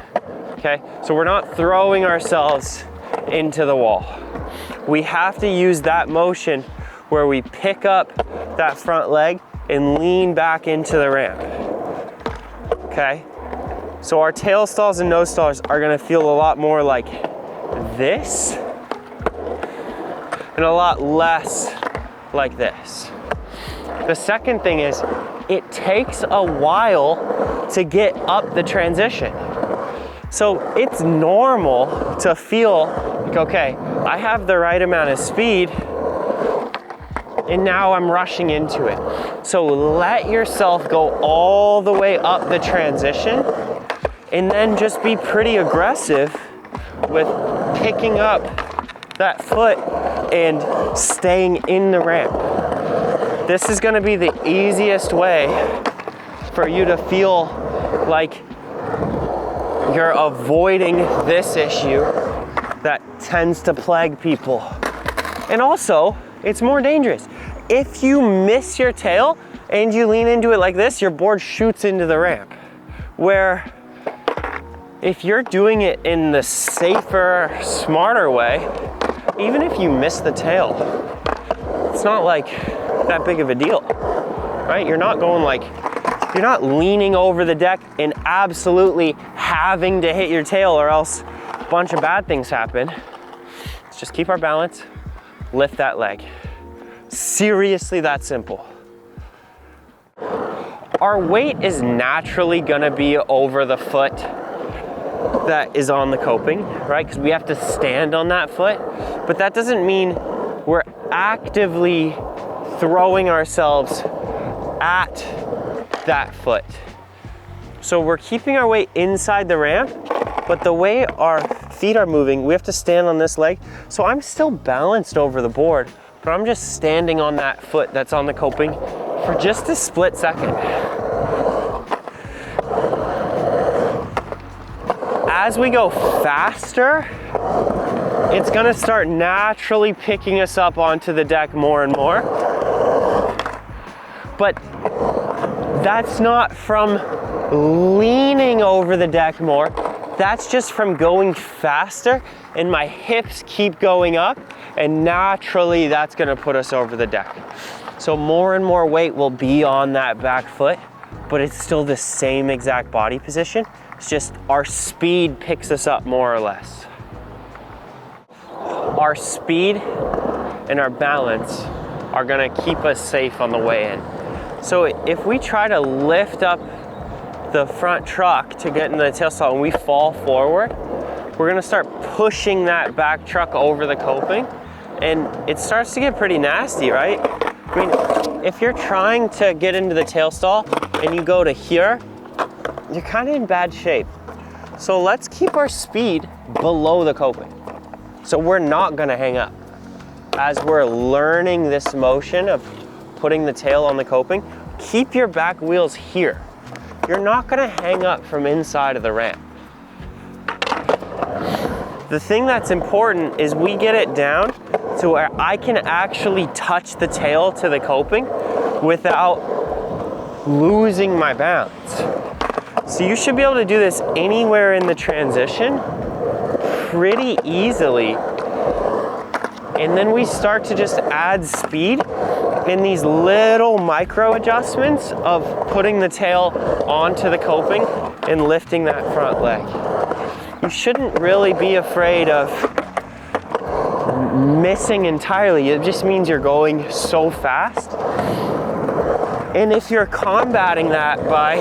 [SPEAKER 1] okay? So we're not throwing ourselves into the wall. We have to use that motion where we pick up that front leg and lean back into the ramp, okay? So our tail stalls and nose stalls are gonna feel a lot more like this and a lot less like this. The second thing is, it takes a while to get up the transition. So it's normal to feel like, okay, I have the right amount of speed and now I'm rushing into it. So let yourself go all the way up the transition and then just be pretty aggressive with picking up that foot and staying in the ramp. This is gonna be the easiest way for you to feel like you're avoiding this issue that tends to plague people. And also, it's more dangerous. If you miss your tail and you lean into it like this, your board shoots into the ramp. Where if you're doing it in the safer, smarter way, even if you miss the tail, it's not like that big of a deal, right? You're not going like, you're not leaning over the deck and absolutely having to hit your tail or else a bunch of bad things happen. Let's just keep our balance, lift that leg. Seriously, that simple. Our weight is naturally gonna be over the foot that is on the coping, right? Because we have to stand on that foot, but that doesn't mean we're actively throwing ourselves at that foot. So we're keeping our weight inside the ramp, but the way our feet are moving, we have to stand on this leg. So I'm still balanced over the board, but I'm just standing on that foot that's on the coping for just a split second. As we go faster, it's gonna start naturally picking us up onto the deck more and more. But that's not from leaning over the deck more. That's just from going faster, and my hips keep going up, and naturally that's gonna put us over the deck. So more and more weight will be on that back foot, but it's still the same exact body position. It's just our speed picks us up more or less. Our speed and our balance are gonna keep us safe on the way in. So if we try to lift up the front truck to get into the tail stall and we fall forward, we're gonna start pushing that back truck over the coping, and it starts to get pretty nasty, right? I mean, if you're trying to get into the tail stall and you go to here, you're kind of in bad shape. So let's keep our speed below the coping. So we're not gonna hang up. As we're learning this motion of putting the tail on the coping, keep your back wheels here. You're not gonna hang up from inside of the ramp. The thing that's important is we get it down to where I can actually touch the tail to the coping without losing my balance. So you should be able to do this anywhere in the transition pretty easily. And then we start to just add speed in these little micro adjustments of putting the tail onto the coping and lifting that front leg. You shouldn't really be afraid of missing entirely. It just means you're going so fast. And if you're combating that by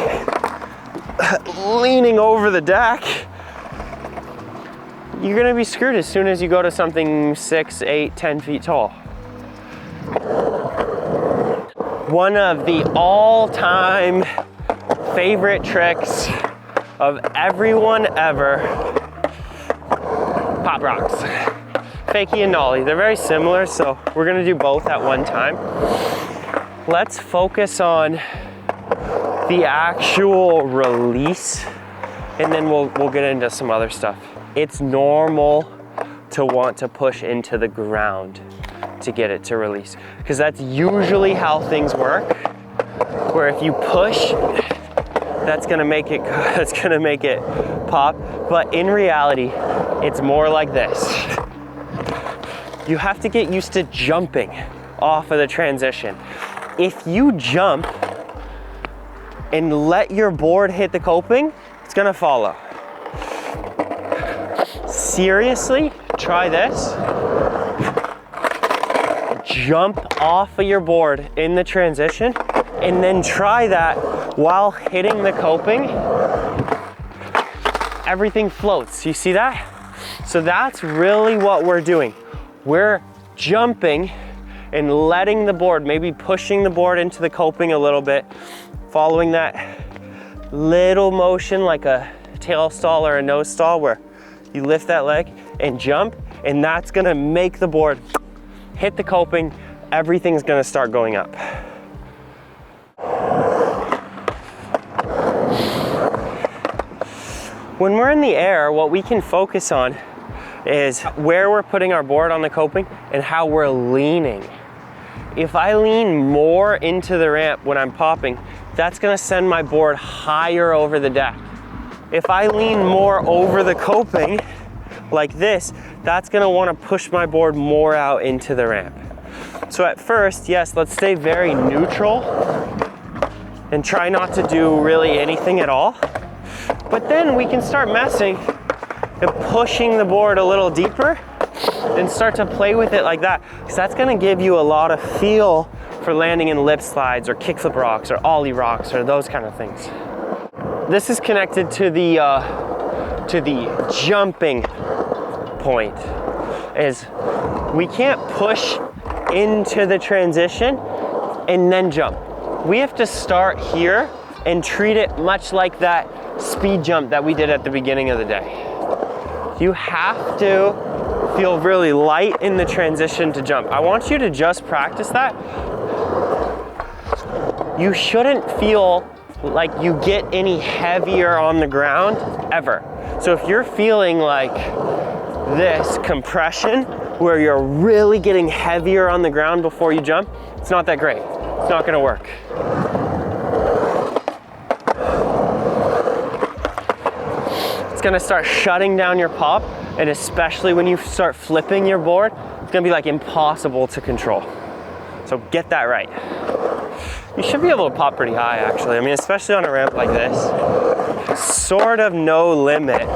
[SPEAKER 1] leaning over the deck, you're gonna be screwed as soon as you go to something 6, 8, 10 feet tall. One of the all-time favorite tricks of everyone ever, pop rocks. Fakie and nollie, they're very similar, so we're gonna do both at one time. Let's focus on the actual release, and then we'll get into some other stuff. It's normal to want to push into the ground to get it to release, because that's usually how things work, where if you push, that's gonna make it pop. But in reality, it's more like this. You have to get used to jumping off of the transition. If you jump and let your board hit the coping, it's gonna follow. Seriously, try this. Jump off of your board in the transition, and then try that while hitting the coping. Everything floats, you see that? So that's really what we're doing. We're jumping and letting the board, maybe pushing the board into the coping a little bit, following that little motion like a tail stall or a nose stall where you lift that leg and jump, and that's gonna make the board hit the coping. Everything's gonna start going up. When we're in the air, what we can focus on is where we're putting our board on the coping and how we're leaning. If I lean more into the ramp when I'm popping, that's gonna send my board higher over the deck. If I lean more over the coping like this, that's gonna wanna push my board more out into the ramp. So at first, yes, let's stay very neutral and try not to do really anything at all. But then we can start messing and pushing the board a little deeper and start to play with it like that, because that's gonna give you a lot of feel for landing in lip slides or kickflip rocks or ollie rocks or those kind of things. This is connected to the jumping point, is we can't push into the transition and then jump. We have to start here and treat it much like that speed jump that we did at the beginning of the day. You have to feel really light in the transition to jump. I want you to just practice that. you shouldn't feel like you get any heavier on the ground ever. So if you're feeling like this compression where you're really getting heavier on the ground before you jump, it's not that great. It's not gonna work. It's gonna start shutting down your pop, and especially when you start flipping your board, it's gonna be like impossible to control. So get that right. You should be able to pop pretty high actually. I mean, especially on a ramp like this. Sort of no limit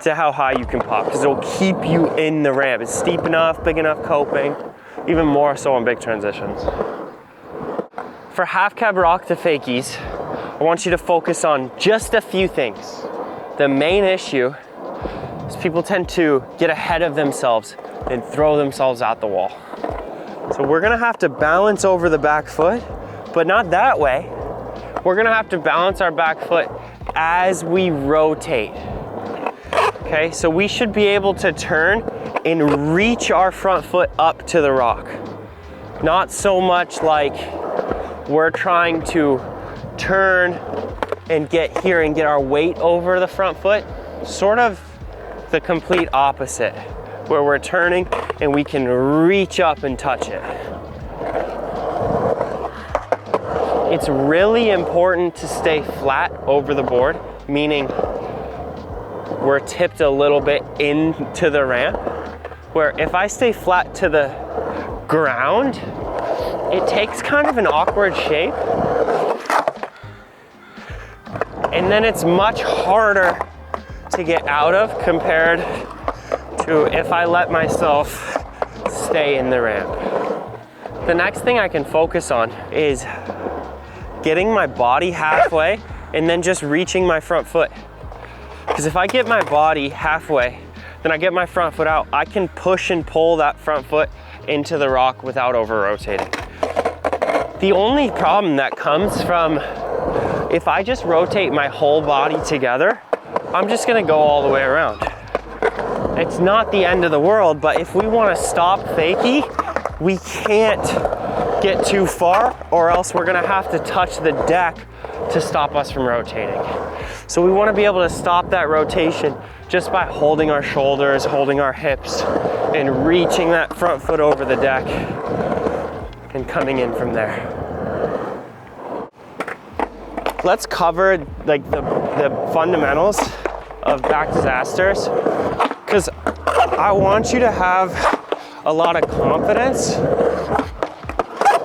[SPEAKER 1] to how high you can pop, because it'll keep you in the ramp. It's steep enough, big enough coping, even more so on big transitions. For half cab rock to fakies, I want you to focus on just a few things. The main issue is people tend to get ahead of themselves and throw themselves out the wall. So we're gonna have to balance over the back foot, but not that way. We're gonna have to balance our back foot as we rotate. Okay, so we should be able to turn and reach our front foot up to the rock. Not so much like we're trying to turn and get here and get our weight over the front foot. Sort of the complete opposite, where we're turning and we can reach up and touch it. It's really important to stay flat over the board, meaning we're tipped a little bit into the ramp, where if I stay flat to the ground, it takes kind of an awkward shape. And then it's much harder to get out of compared to if I let myself stay in the ramp. The next thing I can focus on is getting my body halfway and then just reaching my front foot. Because if I get my body halfway, then I get my front foot out, I can push and pull that front foot into the rock without over rotating. The only problem that comes from if I just rotate my whole body together, I'm just gonna go all the way around. It's not the end of the world, but if we wanna stop fakie, we can't get too far, or else we're gonna have to touch the deck to stop us from rotating. So we wanna be able to stop that rotation just by holding our shoulders, holding our hips, and reaching that front foot over the deck and coming in from there. Let's cover like the fundamentals of back disasters, because I want you to have a lot of confidence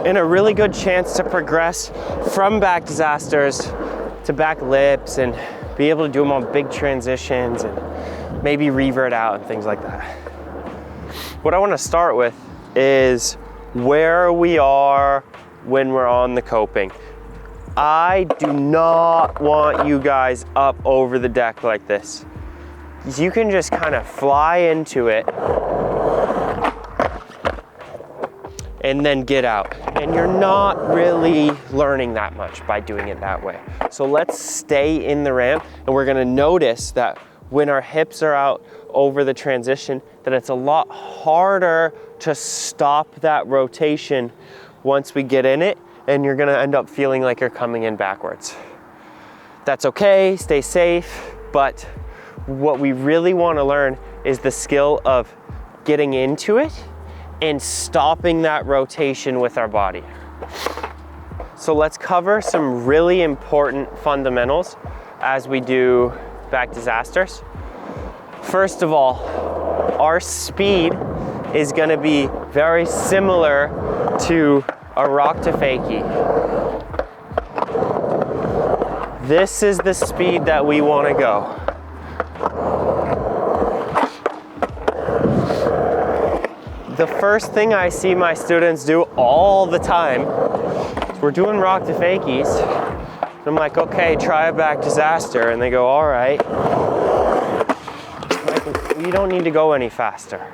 [SPEAKER 1] and a really good chance to progress from back disasters to back lips and be able to do them on big transitions and maybe revert out and things like that. What I want to start with is where we are when we're on the coping. I do not want you guys up over the deck like this. You can just kind of fly into it and then get out. And you're not really learning that much by doing it that way. So let's stay in the ramp, and we're gonna notice that when our hips are out over the transition, that it's a lot harder to stop that rotation once we get in it, and you're gonna end up feeling like you're coming in backwards. That's okay, stay safe, but what we really wanna learn is the skill of getting into it and stopping that rotation with our body. So let's cover some really important fundamentals as we do back disasters. First of all, our speed is gonna be very similar to a rock to fakie. This is the speed that we wanna go. The first thing I see my students do all the time is we're doing rock to fakies. And I'm like, okay, try a back disaster. And they go, all right. Like, you don't need to go any faster.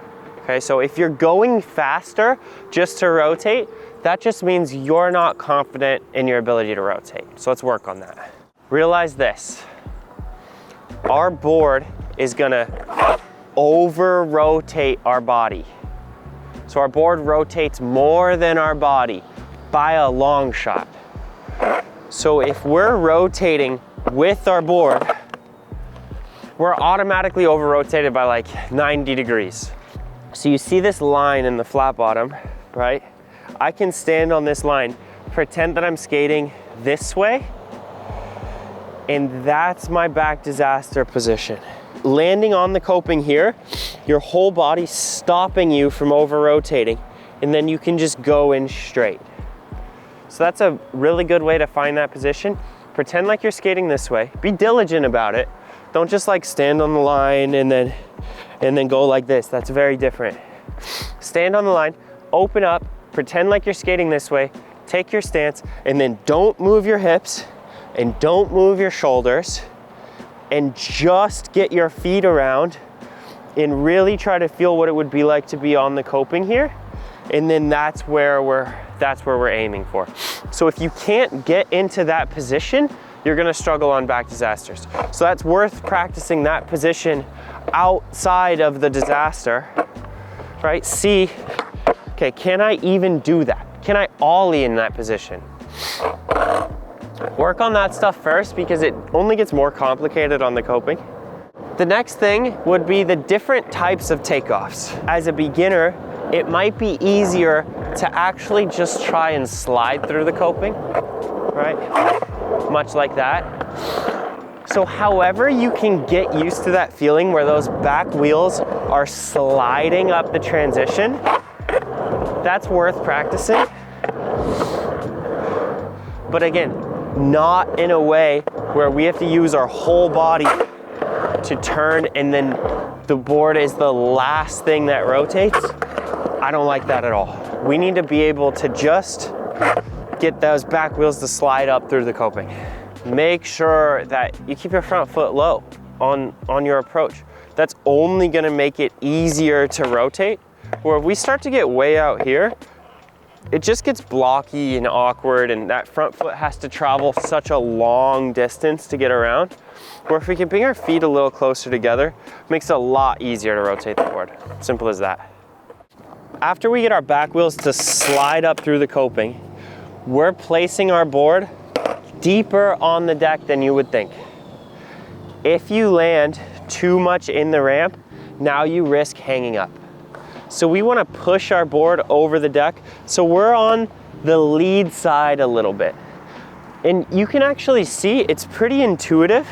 [SPEAKER 1] Okay, so if you're going faster just to rotate, that just means you're not confident in your ability to rotate. So let's work on that. Realize this. Our board is gonna over-rotate our body. So our board rotates more than our body by a long shot. So if we're rotating with our board, we're automatically over-rotated by like 90 degrees. So you see this line in the flat bottom, right? I can stand on this line, pretend that I'm skating this way, and that's my back disaster position. Landing on the coping here, your whole body's stopping you from over-rotating, and then you can just go in straight. So that's a really good way to find that position. Pretend like you're skating this way. Be diligent about it. Don't just like stand on the line and then go like this. That's very different. Stand on the line, open up, pretend like you're skating this way, take your stance, and then don't move your hips and don't move your shoulders, and just get your feet around and really try to feel what it would be like to be on the coping here. And then that's where we're aiming for. So if you can't get into that position, you're gonna struggle on back disasters. So that's worth practicing that position outside of the disaster, right? See, okay, can I even do that? Can I ollie in that position? Work on that stuff first because it only gets more complicated on the coping. The next thing would be the different types of takeoffs. As a beginner, it might be easier to actually just try and slide through the coping, right? Much like that. So however you can get used to that feeling where those back wheels are sliding up the transition, that's worth practicing. But again, not in a way where we have to use our whole body to turn and then the board is the last thing that rotates. I don't like that at all. We need to be able to just get those back wheels to slide up through the coping. Make sure that you keep your front foot low on your approach. That's only gonna make it easier to rotate. Where if we start to get way out here, it just gets blocky and awkward, and that front foot has to travel such a long distance to get around. Where if we can bring our feet a little closer together, it makes it a lot easier to rotate the board. Simple as that. After we get our back wheels to slide up through the coping, we're placing our board deeper on the deck than you would think. If you land too much in the ramp, now you risk hanging up. So we want to push our board over the deck so we're on the lead side a little bit. And you can actually see it's pretty intuitive.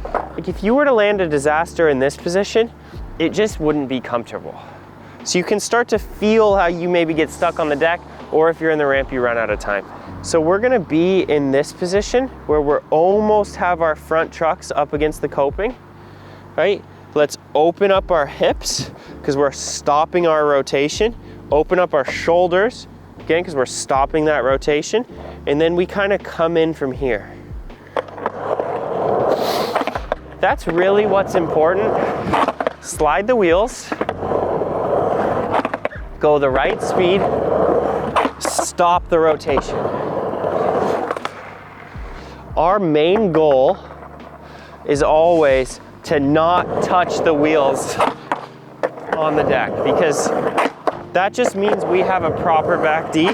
[SPEAKER 1] Like if you were to land a disaster in this position, it just wouldn't be comfortable. So you can start to feel how you maybe get stuck on the deck, or if you're in the ramp, you run out of time. So we're gonna be in this position where we're almost have our front trucks up against the coping, right? Let's open up our hips because we're stopping our rotation. Open up our shoulders, again, because we're stopping that rotation. And then we kind of come in from here. That's really what's important. Slide the wheels. Go the right speed. Stop the rotation. Our main goal is always to not touch the wheels on the deck, because that just means we have a proper back D,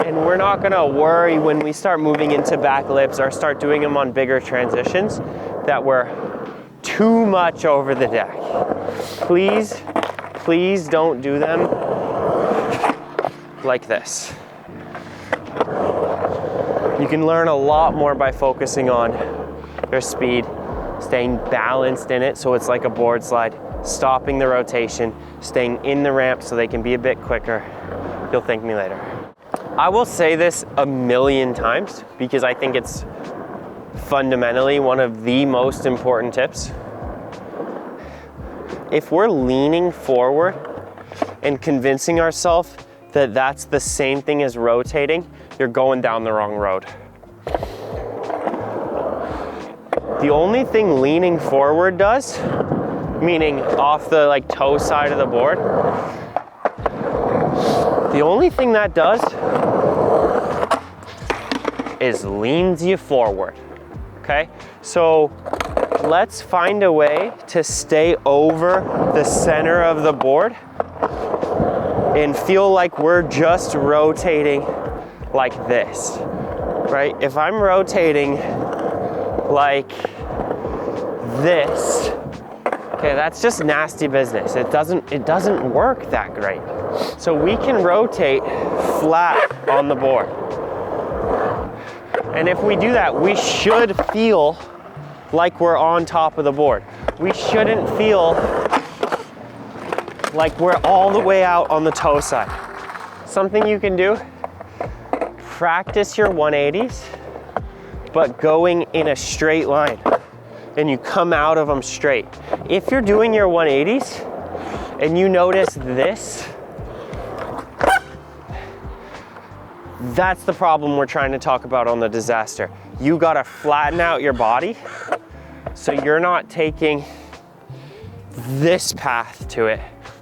[SPEAKER 1] and we're not gonna worry when we start moving into back lips or start doing them on bigger transitions that we're too much over the deck. Please, please don't do them like this. You can learn a lot more by focusing on your speed, staying balanced in it so it's like a board slide, stopping the rotation, staying in the ramp so they can be a bit quicker. You'll thank me later. I will say this a million times because I think it's fundamentally one of the most important tips. If we're leaning forward and convincing ourselves that that's the same thing as rotating, you're going down the wrong road. The only thing leaning forward does, meaning off the like toe side of the board, the only thing that does is leans you forward, okay? So let's find a way to stay over the center of the board and feel like we're just rotating like this, right? If I'm rotating like this, okay, that's just nasty business. It doesn't work that great. So we can rotate flat on the board. And if we do that, we should feel like we're on top of the board. We shouldn't feel like we're all the way out on the toe side. Something you can do, practice your 180s, but going in a straight line, and you come out of them straight. If you're doing your 180s and you notice this, that's the problem we're trying to talk about on the disaster. You gotta flatten out your body so you're not taking this path to it.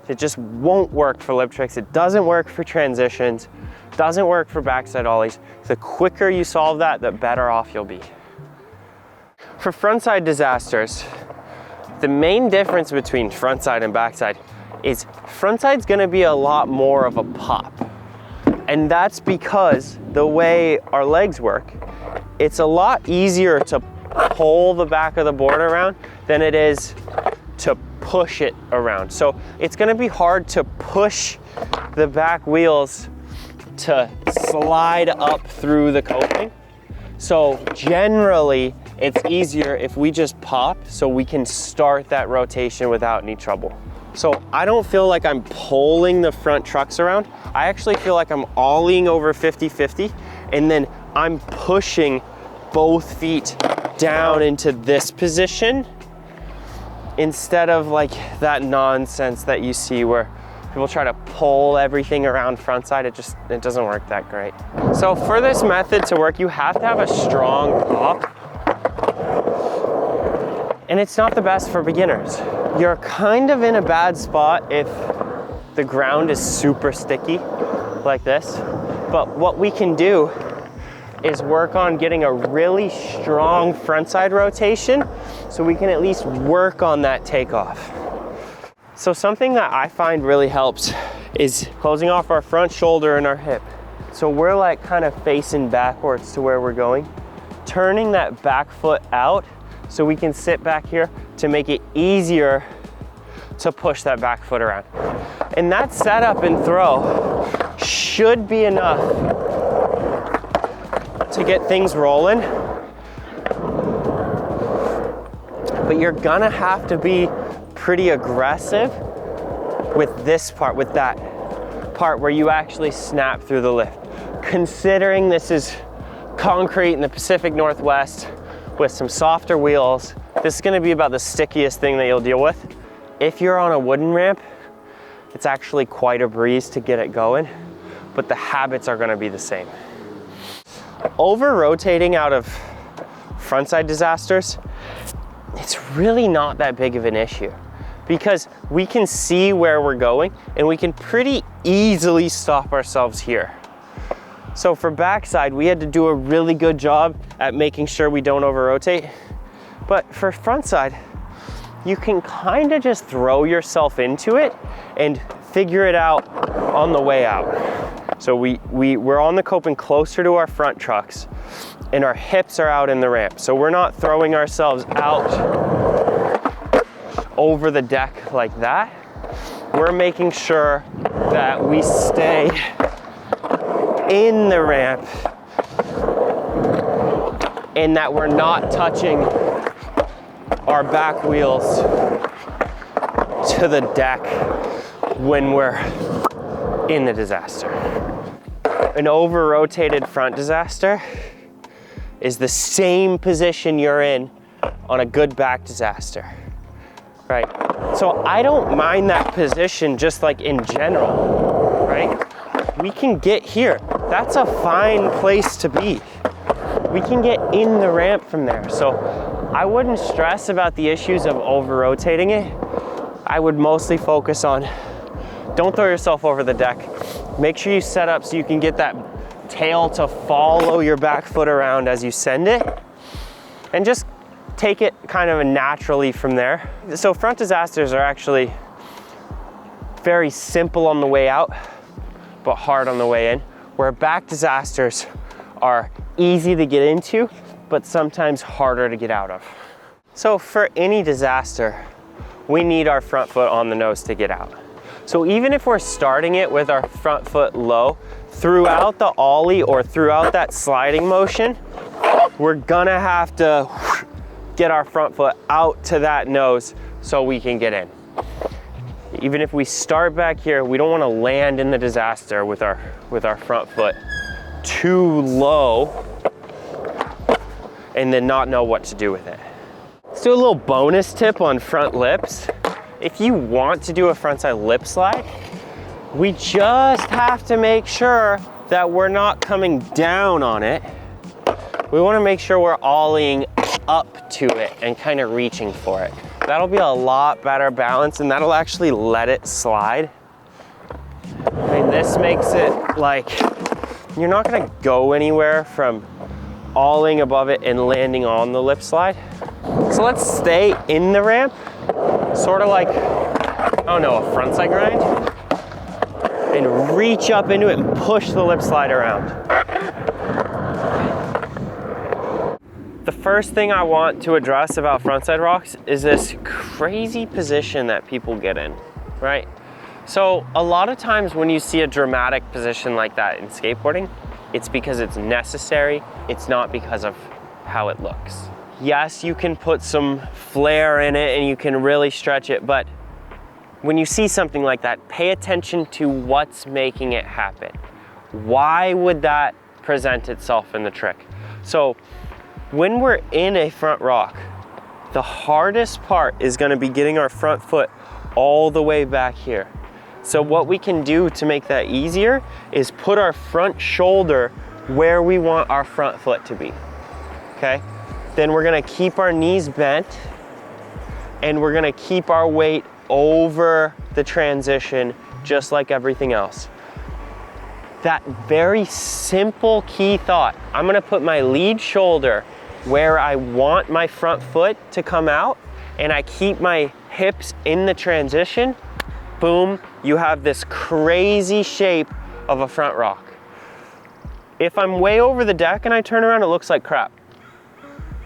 [SPEAKER 1] It just won't work for lip tricks. It doesn't work for transitions, doesn't work for backside ollies. The quicker you solve that, the better off you'll be. For frontside disasters, the main difference between frontside and backside is frontside's gonna be a lot more of a pop. And that's because the way our legs work, it's a lot easier to pull the back of the board around than it is to push it around. So it's gonna be hard to push the back wheels to slide up through the coping. So generally, it's easier if we just pop so we can start that rotation without any trouble. So I don't feel like I'm pulling the front trucks around. I actually feel like I'm ollieing over 50-50, and then I'm pushing both feet down into this position instead of like that nonsense that you see where people try to pull everything around frontside. It doesn't work that great. So for this method to work, you have to have a strong pop. And it's not the best for beginners. You're kind of in a bad spot if the ground is super sticky like this. But what we can do is work on getting a really strong frontside rotation so we can at least work on that takeoff. So something that I find really helps is closing off our front shoulder and our hip. So we're like kind of facing backwards to where we're going, turning that back foot out so we can sit back here to make it easier to push that back foot around. And that setup and throw should be enough to get things rolling. But you're gonna have to be pretty aggressive with this part, with that part where you actually snap through the lift. Considering this is concrete in the Pacific Northwest with some softer wheels, this is gonna be about the stickiest thing that you'll deal with. If you're on a wooden ramp, it's actually quite a breeze to get it going, but the habits are gonna be the same. Over-rotating out of frontside disasters, it's really not that big of an issue because we can see where we're going and we can pretty easily stop ourselves here. So for backside, we had to do a really good job at making sure we don't over-rotate. But for frontside, you can kind of just throw yourself into it and figure it out on the way out. So we're on the coping closer to our front trucks and our hips are out in the ramp. So we're not throwing ourselves out over the deck like that. We're making sure that we stay in the ramp and that we're not touching our back wheels to the deck when we're in the disaster. An over-rotated front disaster is the same position you're in on a good back disaster, right? So I don't mind that position just like in general, right? We can get here. That's a fine place to be. We can get in the ramp from there. So I wouldn't stress about the issues of over-rotating it. I would mostly focus on, don't throw yourself over the deck. Make sure you set up so you can get that tail to follow your back foot around as you send it, and just take it kind of naturally from there. So front disasters are actually very simple on the way out, but hard on the way in. where back disasters are easy to get into, but sometimes harder to get out of. So for any disaster, we need our front foot on the nose to get out. So even if we're starting it with our front foot low, throughout the ollie or throughout that sliding motion, we're gonna have to get our front foot out to that nose so we can get in. Even if we start back here, we don't wanna land in the disaster with our front foot too low and then not know what to do with it. Let's do a little bonus tip on front lips. If you want to do a frontside lip slide, we just have to make sure that we're not coming down on it. We want to make sure we're ollieing up to it and kind of reaching for it. That'll be a lot better balance, and that'll actually let it slide. I mean, this makes it like you're not going to go anywhere from ollieing above it and landing on the lip slide. So let's stay in the ramp, sort of like, I don't know, a frontside grind, and reach up into it and push the lip slide around. The first thing I want to address about frontside rocks is this crazy position that people get in, right? So a lot of times when you see a dramatic position like that in skateboarding, it's because it's necessary, it's not because of how it looks. Yes, you can put some flair in it and you can really stretch it, but when you see something like that, pay attention to what's making it happen. Why would that present itself in the trick? So when we're in a front rock, the hardest part is going to be getting our front foot all the way back here. So what we can do to make that easier is put our front shoulder where we want our front foot to be, okay? Then we're gonna keep our knees bent and we're gonna keep our weight over the transition just like everything else. That very simple key thought, I'm gonna put my lead shoulder where I want my front foot to come out and I keep my hips in the transition, boom, you have this crazy shape of a front rock. If I'm way over the deck and I turn around, it looks like crap.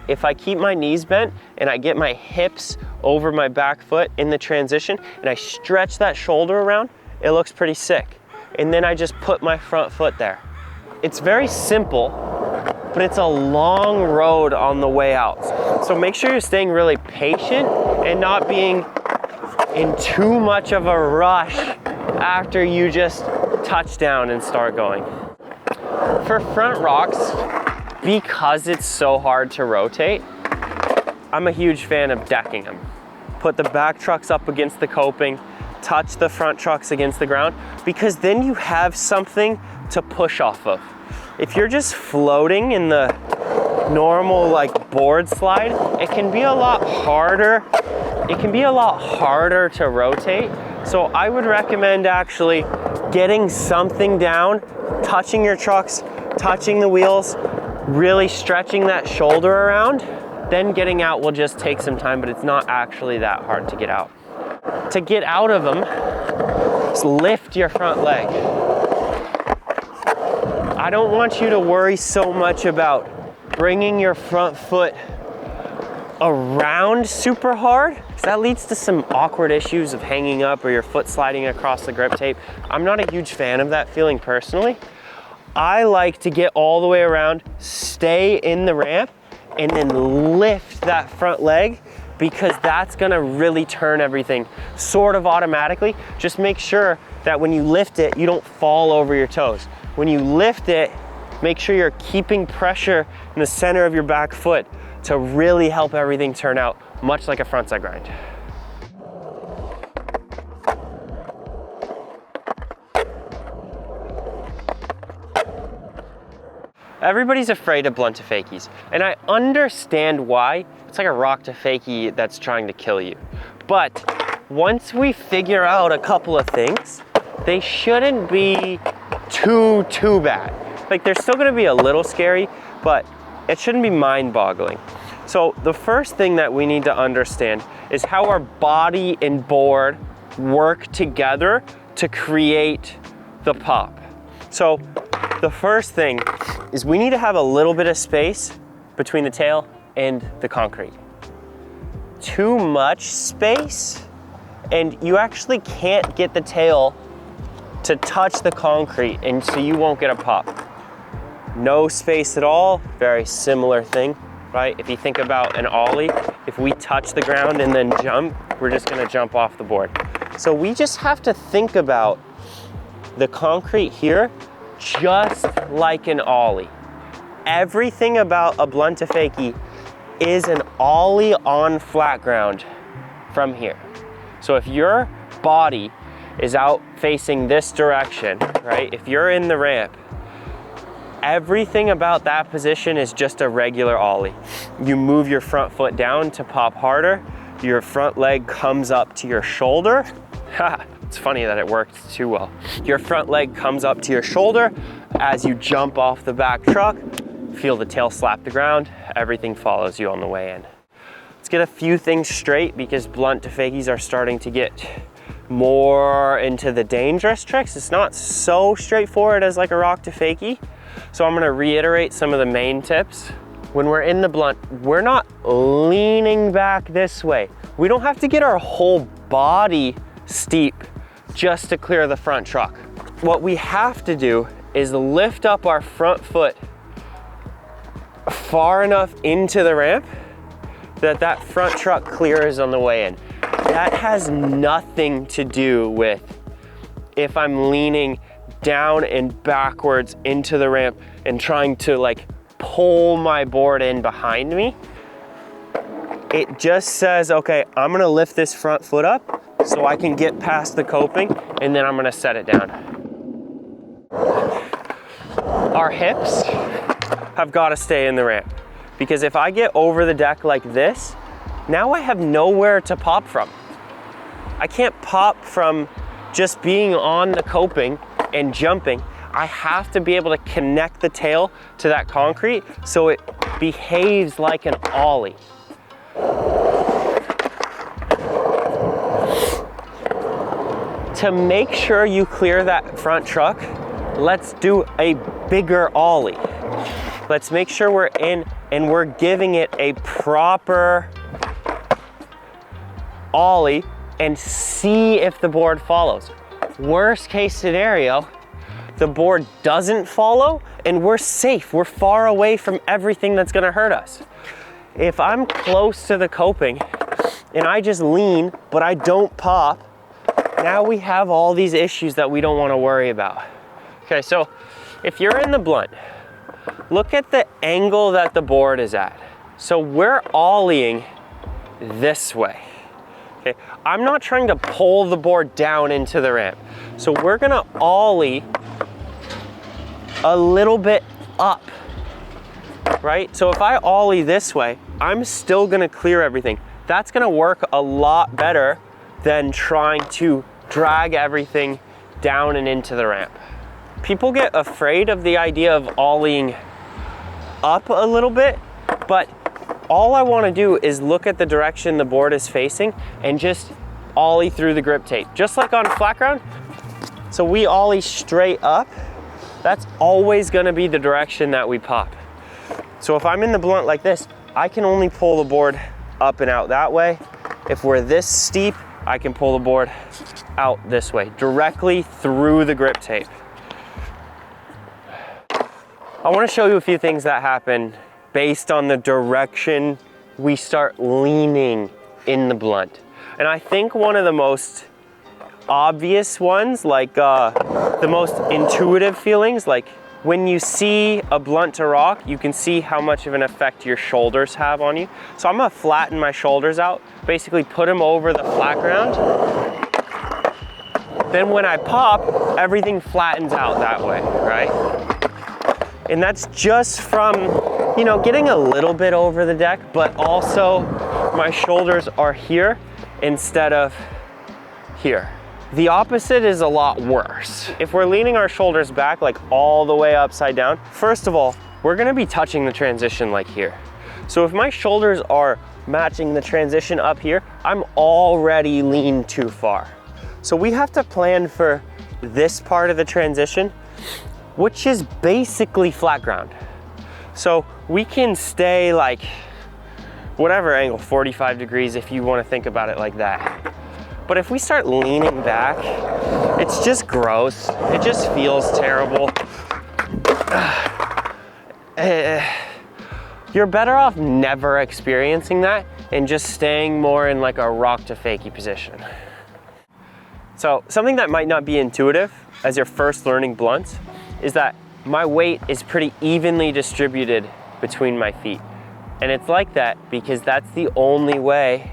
[SPEAKER 1] If I keep my knees bent and I get my hips over my back foot in the transition and I stretch that shoulder around, it looks pretty sick. And then I just put my front foot there. It's very simple, but it's a long road on the way out. So make sure you're staying really patient and not being in too much of a rush after you just touch down and start going. For front rocks, because it's so hard to rotate, I'm a huge fan of decking them. Put the back trucks up against the coping, touch the front trucks against the ground, because then you have something to push off of. If you're just floating in the normal like board slide, it can be a lot harder. It can be a lot harder to rotate. So I would recommend actually getting something down, touching your trucks, touching the wheels, really stretching that shoulder around, then getting out will just take some time, but it's not actually that hard to get out. To get out of them, just lift your front leg. I don't want you to worry so much about bringing your front foot around super hard, because that leads to some awkward issues of hanging up or your foot sliding across the grip tape. I'm not a huge fan of that feeling personally. I like to get all the way around, stay in the ramp, and then lift that front leg, because that's gonna really turn everything sort of automatically. Just make sure that when you lift it, you don't fall over your toes. When you lift it, make sure you're keeping pressure in the center of your back foot to really help everything turn out much like a frontside grind. Everybody's afraid of blunt to fakies, and I understand why. It's like a rock to fakie that's trying to kill you. But once we figure out a couple of things, they shouldn't be too bad. Like, they're still gonna be a little scary, but it shouldn't be mind-boggling. So the first thing that we need to understand is how our body and board work together to create the pop. So the first thing is we need to have a little bit of space between the tail and the concrete. Too much space, and you actually can't get the tail to touch the concrete, and so you won't get a pop. No space at all, very similar thing, right? If you think about an ollie, if we touch the ground and then jump, we're just gonna jump off the board. So we just have to think about the concrete here just like an ollie. Everything about a blunt to fakie is an ollie on flat ground from here. So if your body is out facing this direction, right? If you're in the ramp, everything about that position is just a regular ollie. You move your front foot down to pop harder, your front leg comes up to your shoulder. It's funny that it worked too well. Your front leg comes up to your shoulder as you jump off the back truck, feel the tail slap the ground, everything follows you on the way in. Let's get a few things straight because blunt to fakies are starting to get more into the dangerous tricks. It's not so straightforward as like a rock to fakie. So I'm gonna reiterate some of the main tips. When we're in the blunt, we're not leaning back this way. We don't have to get our whole body steep just to clear the front truck. What we have to do is lift up our front foot far enough into the ramp that that front truck clears on the way in. That has nothing to do with if I'm leaning down and backwards into the ramp and trying to like pull my board in behind me. It just says, okay, I'm gonna lift this front foot up so I can get past the coping, and then I'm gonna set it down. Our hips have gotta stay in the ramp, because if I get over the deck like this, now I have nowhere to pop from. I can't pop from just being on the coping and jumping. I have to be able to connect the tail to that concrete so it behaves like an ollie. To make sure you clear that front truck, let's do a bigger ollie. Let's make sure we're in and we're giving it a proper ollie and see if the board follows. Worst case scenario, the board doesn't follow and we're safe. We're far away from everything that's gonna hurt us. If I'm close to the coping and I just lean, but I don't pop, now we have all these issues that we don't wanna worry about. Okay, so if you're in the blunt, look at the angle that the board is at. So we're ollieing this way. Okay, I'm not trying to pull the board down into the ramp. So we're gonna ollie a little bit up, right? So if I ollie this way, I'm still gonna clear everything. That's gonna work a lot better than trying to drag everything down and into the ramp. People get afraid of the idea of ollieing up a little bit, but all I want to do is look at the direction the board is facing and just ollie through the grip tape, just like on flat ground. So we ollie straight up. That's always going to be the direction that we pop. So if I'm in the blunt like this, I can only pull the board up and out that way. If we're this steep, I can pull the board out this way, directly through the grip tape. I want to show you a few things that happen based on the direction we start leaning in the blunt. And I think one of the most obvious ones, like the most intuitive feelings, like when you see a blunt to rock, you can see how much of an effect your shoulders have on you. So I'm gonna flatten my shoulders out, basically put them over the flat ground. Then when I pop, everything flattens out that way, right? And that's just from, you know, getting a little bit over the deck, but also my shoulders are here instead of here. The opposite is a lot worse. If we're leaning our shoulders back, like all the way upside down, first of all, we're gonna be touching the transition like here. So if my shoulders are matching the transition up here, I'm already leaned too far. So we have to plan for this part of the transition which is basically flat ground. So we can stay like whatever angle, 45 degrees if you want to think about it like that. But if we start leaning back, it's just gross. It just feels terrible. You're better off never experiencing that and just staying more in like a rock to fakie position. So something that might not be intuitive as you're first learning blunts is that my weight is pretty evenly distributed between my feet. And it's like that because that's the only way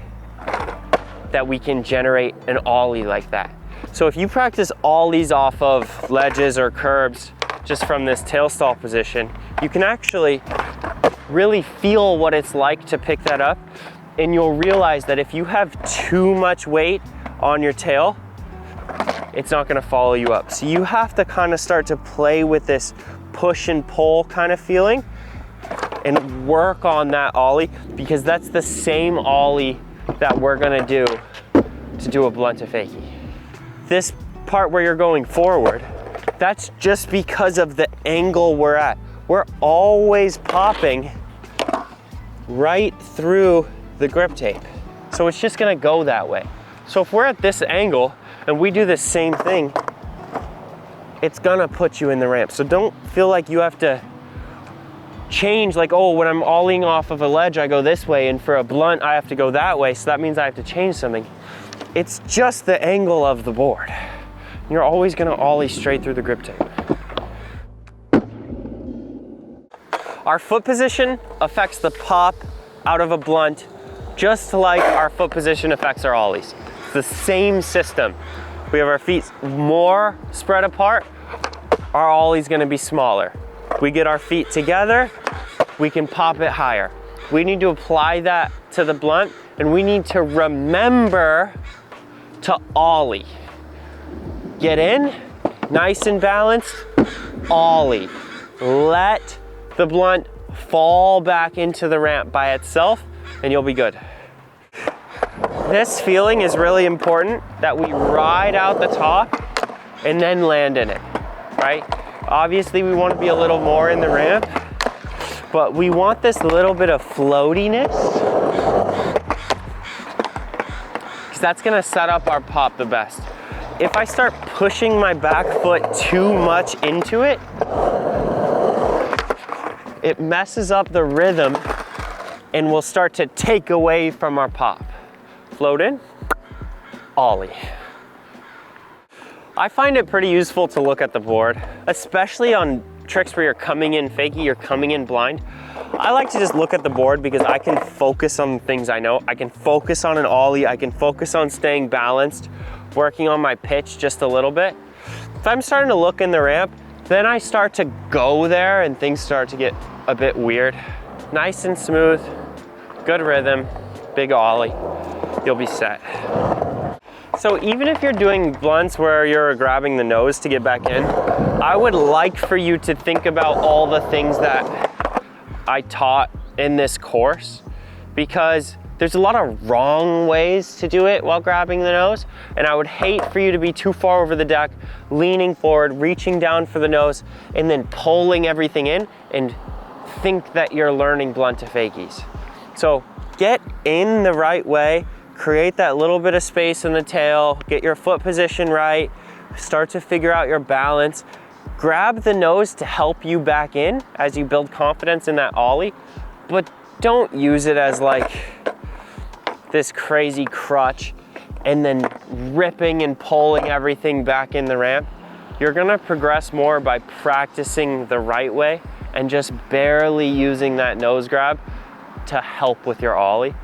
[SPEAKER 1] that we can generate an ollie like that. So if you practice ollies off of ledges or curbs just from this tail stall position, you can actually really feel what it's like to pick that up, and you'll realize that if you have too much weight on your tail, it's not gonna follow you up. So you have to kind of start to play with this push and pull kind of feeling and work on that ollie, because that's the same ollie that we're gonna do to do a blunt to fakie. This part where you're going forward, that's just because of the angle we're at. We're always popping right through the grip tape. So it's just gonna go that way. So if we're at this angle and we do the same thing, it's gonna put you in the ramp. So don't feel like you have to change, like, oh, when I'm ollieing off of a ledge, I go this way, and for a blunt, I have to go that way, so that means I have to change something. It's just the angle of the board. You're always gonna ollie straight through the grip tape. Our foot position affects the pop out of a blunt just like our foot position affects our ollies. It's the same system. We have our feet more spread apart, our ollie's gonna be smaller. We get our feet together, we can pop it higher. We need to apply that to the blunt, and we need to remember to ollie. Get in, nice and balanced, ollie. Let the blunt fall back into the ramp by itself, and you'll be good. This feeling is really important, that we ride out the top and then land in it, right? Obviously we want to be a little more in the ramp, but we want this little bit of floatiness, because that's gonna set up our pop the best. If I start pushing my back foot too much into it, it messes up the rhythm and will start to take away from our pop. Float in, ollie. I find it pretty useful to look at the board, especially on tricks where you're coming in fakie, you're coming in blind. I like to just look at the board because I can focus on things I know. I can focus on an ollie, I can focus on staying balanced, working on my pitch just a little bit. If I'm starting to look in the ramp, then I start to go there and things start to get a bit weird. Nice and smooth, good rhythm, big ollie, you'll be set. So even if you're doing blunts where you're grabbing the nose to get back in, I would like for you to think about all the things that I taught in this course, because there's a lot of wrong ways to do it while grabbing the nose, and I would hate for you to be too far over the deck, leaning forward, reaching down for the nose, and then pulling everything in and think that you're learning blunt to fakies. So get in the right way, create that little bit of space in the tail, get your foot position right, start to figure out your balance, grab the nose to help you back in as you build confidence in that ollie, but don't use it as like this crazy crutch and then ripping and pulling everything back in the ramp. You're gonna progress more by practicing the right way and just barely using that nose grab to help with your ollie.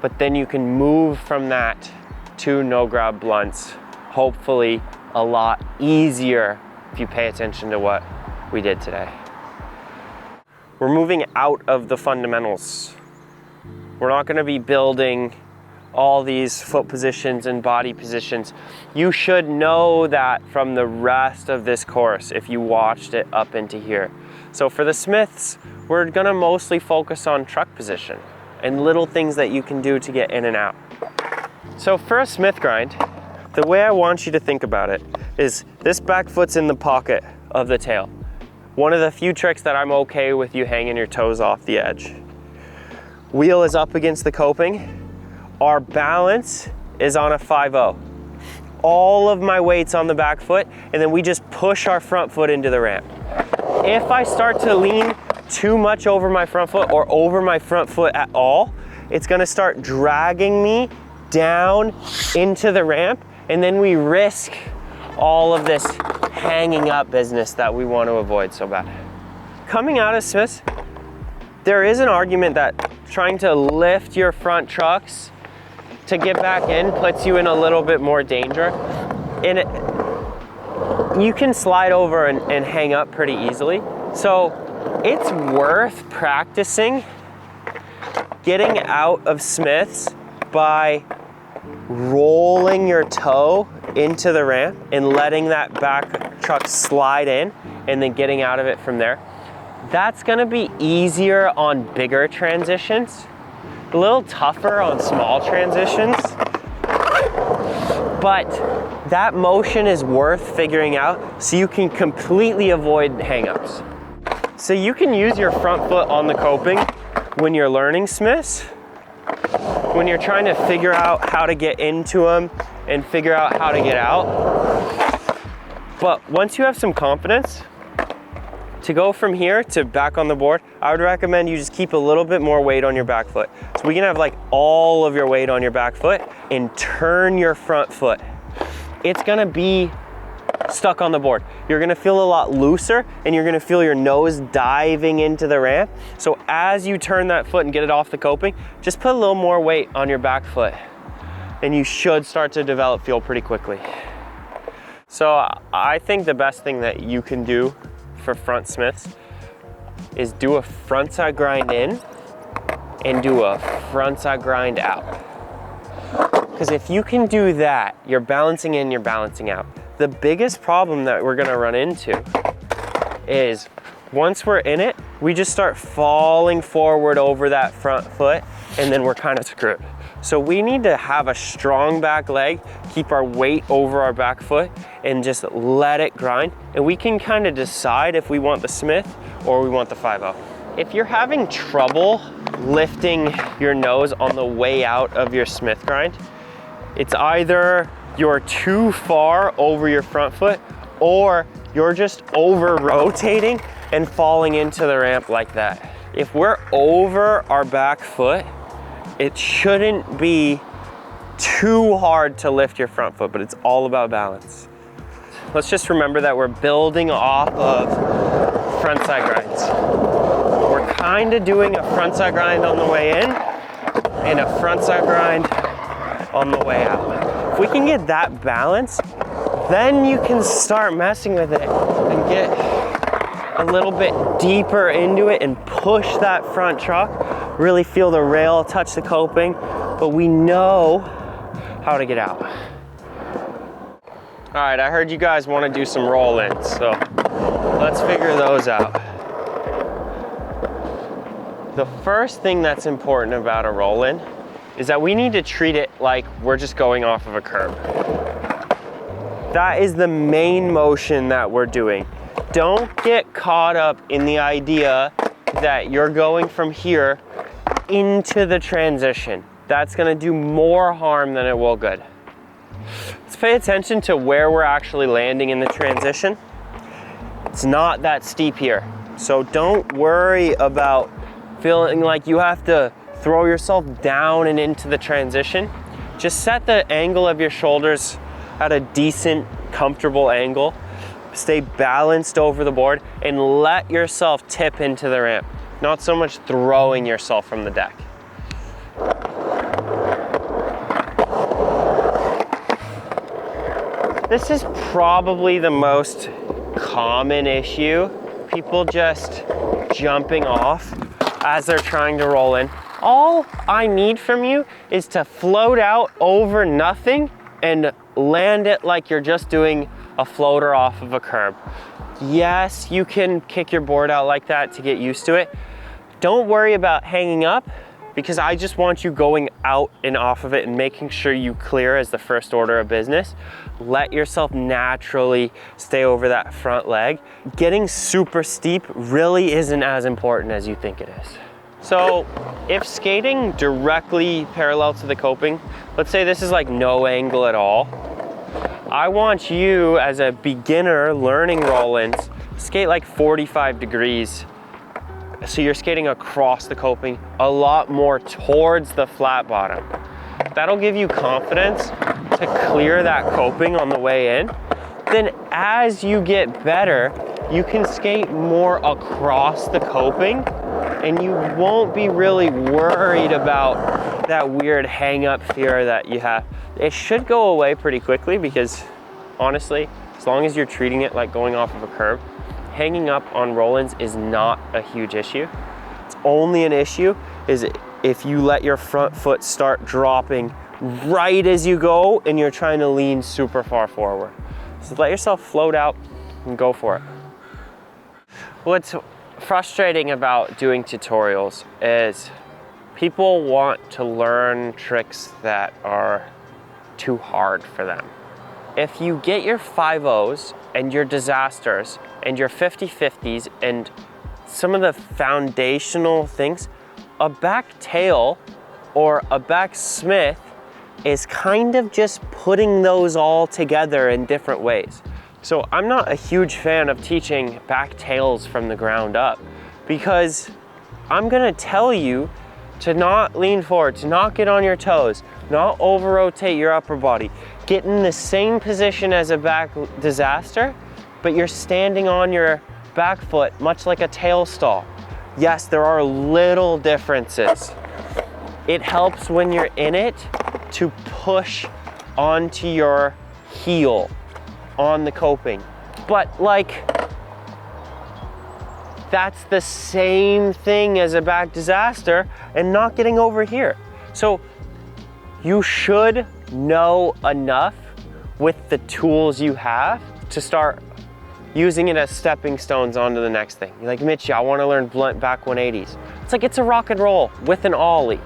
[SPEAKER 1] But then you can move from that to no grab blunts, hopefully a lot easier if you pay attention to what we did today. We're moving out of the fundamentals. We're not gonna be building all these foot positions and body positions. You should know that from the rest of this course if you watched it up into here. So for the Smiths, we're gonna mostly focus on truck position and little things that you can do to get in and out. So for a Smith grind, the way I want you to think about it is this back foot's in the pocket of the tail. one of the few tricks that I'm okay with you hanging your toes off the edge. Wheel is up against the coping. Our balance is on a 5-0. All of my weight's on the back foot, and then we just push our front foot into the ramp. If I start to lean too much over my front foot or over my front foot at all, it's gonna start dragging me down into the ramp, and then we risk all of this hanging up business that we want to avoid so bad. Coming out of Smiths, there is an argument that trying to lift your front trucks to get back in puts you in a little bit more danger. And you can slide over and hang up pretty easily. So it's worth practicing getting out of Smiths by rolling your toe into the ramp and letting that back truck slide in and then getting out of it from there. That's gonna be easier on bigger transitions, a little tougher on small transitions, but that motion is worth figuring out so you can completely avoid hangups. So you can use your front foot on the coping when you're learning Smiths, when you're trying to figure out how to get into them and figure out how to get out. But once you have some confidence, to go from here to back on the board, I would recommend you just keep a little bit more weight on your back foot. So we can have like all of your weight on your back foot and turn your front foot. It's gonna be stuck on the board. You're gonna feel a lot looser and you're gonna feel your nose diving into the ramp. So as you turn that foot and get it off the coping, just put a little more weight on your back foot and you should start to develop feel pretty quickly. So I think the best thing that you can do for front Smiths is do a frontside grind in and do a frontside grind out. Because if you can do that, you're balancing in, you're balancing out. The biggest problem that we're gonna run into is once we're in it, we just start falling forward over that front foot and then we're kind of screwed. So we need to have a strong back leg, keep our weight over our back foot and just let it grind. And we can kind of decide if we want the Smith or we want the 5-0. If you're having trouble lifting your nose on the way out of your Smith grind, it's either you're too far over your front foot or you're just over rotating and falling into the ramp like that. If we're over our back foot, it shouldn't be too hard to lift your front foot, but it's all about balance. Let's just remember that we're building off of frontside grinds. We're kind of doing a frontside grind on the way in and a frontside grind on the way out. If we can get that balance, then you can start messing with it and get a little bit deeper into it and push that front truck. Really feel the rail touch the coping, but we know how to get out. All right, I heard you guys want to do some roll-ins, so let's figure those out. The first thing that's important about a roll-in is that we need to treat it like we're just going off of a curb. That is the main motion that we're doing. Don't get caught up in the idea that you're going from here into the transition. That's gonna do more harm than it will good. Let's pay attention to where we're actually landing in the transition. It's not that steep here. So don't worry about feeling like you have to throw yourself down and into the transition. Just set the angle of your shoulders at a decent, comfortable angle. Stay balanced over the board and let yourself tip into the ramp. Not so much throwing yourself from the deck. This is probably the most common issue. People just jumping off as they're trying to roll in. All I need from you is to float out over nothing and land it like you're just doing a floater off of a curb. Yes, you can kick your board out like that to get used to it. Don't worry about hanging up because I just want you going out and off of it and making sure you clear as the first order of business. let yourself naturally stay over that front leg. Getting super steep really isn't as important as you think it is. So if skating directly parallel to the coping, let's say this is like no angle at all, I want you as a beginner learning roll-ins, skate like 45 degrees. So you're skating across the coping, a lot more towards the flat bottom. That'll give you confidence to clear that coping on the way in. Then as you get better, you can skate more across the coping and you won't be really worried about that weird hang up fear that you have. It should go away pretty quickly because honestly, as long as you're treating it like going off of a curb, hanging up on roll-ins is not a huge issue. It's only an issue is if you let your front foot start dropping right as you go and you're trying to lean super far forward. So let yourself float out and go for it. What's frustrating about doing tutorials is people want to learn tricks that are too hard for them. If you get your 5-0s and your disasters and your 50-50s and some of the foundational things, a back tail or a back Smith is kind of just putting those all together in different ways. So I'm not a huge fan of teaching back tails from the ground up because I'm gonna tell you to not lean forward, to not get on your toes, not over rotate your upper body, get in the same position as a back disaster, but you're standing on your back foot much like a tail stall. Yes, there are little differences. It helps when you're in it to push onto your heel on the coping. But like, that's the same thing as a back disaster and not getting over here. So you should know enough with the tools you have to start using it as stepping stones onto the next thing. You're like, Mitchie, I want to learn blunt back 180s. It's like it's a rock and roll with an ollie,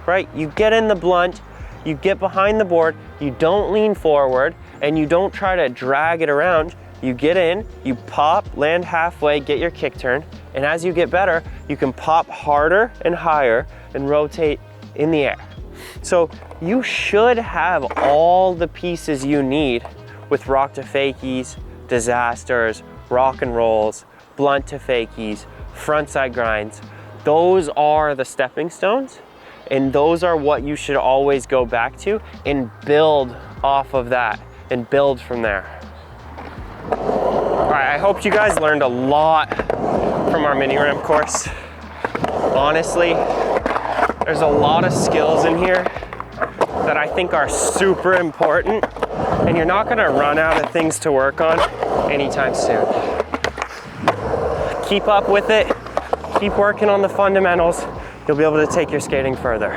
[SPEAKER 1] right? You get in the blunt, you get behind the board, you don't lean forward, and you don't try to drag it around. You get in, you pop, land halfway, get your kick turn, and as you get better, you can pop harder and higher and rotate in the air. So you should have all the pieces you need with rock to fakies, disasters, rock and rolls, blunt to fakies, frontside grinds. Those are the stepping stones, and those are what you should always go back to and build off of that and build from there. All right, I hope you guys learned a lot from our mini ramp course. Honestly, there's a lot of skills in here that I think are super important, and you're not gonna run out of things to work on anytime soon. Keep up with it, keep working on the fundamentals. You'll be able to take your skating further.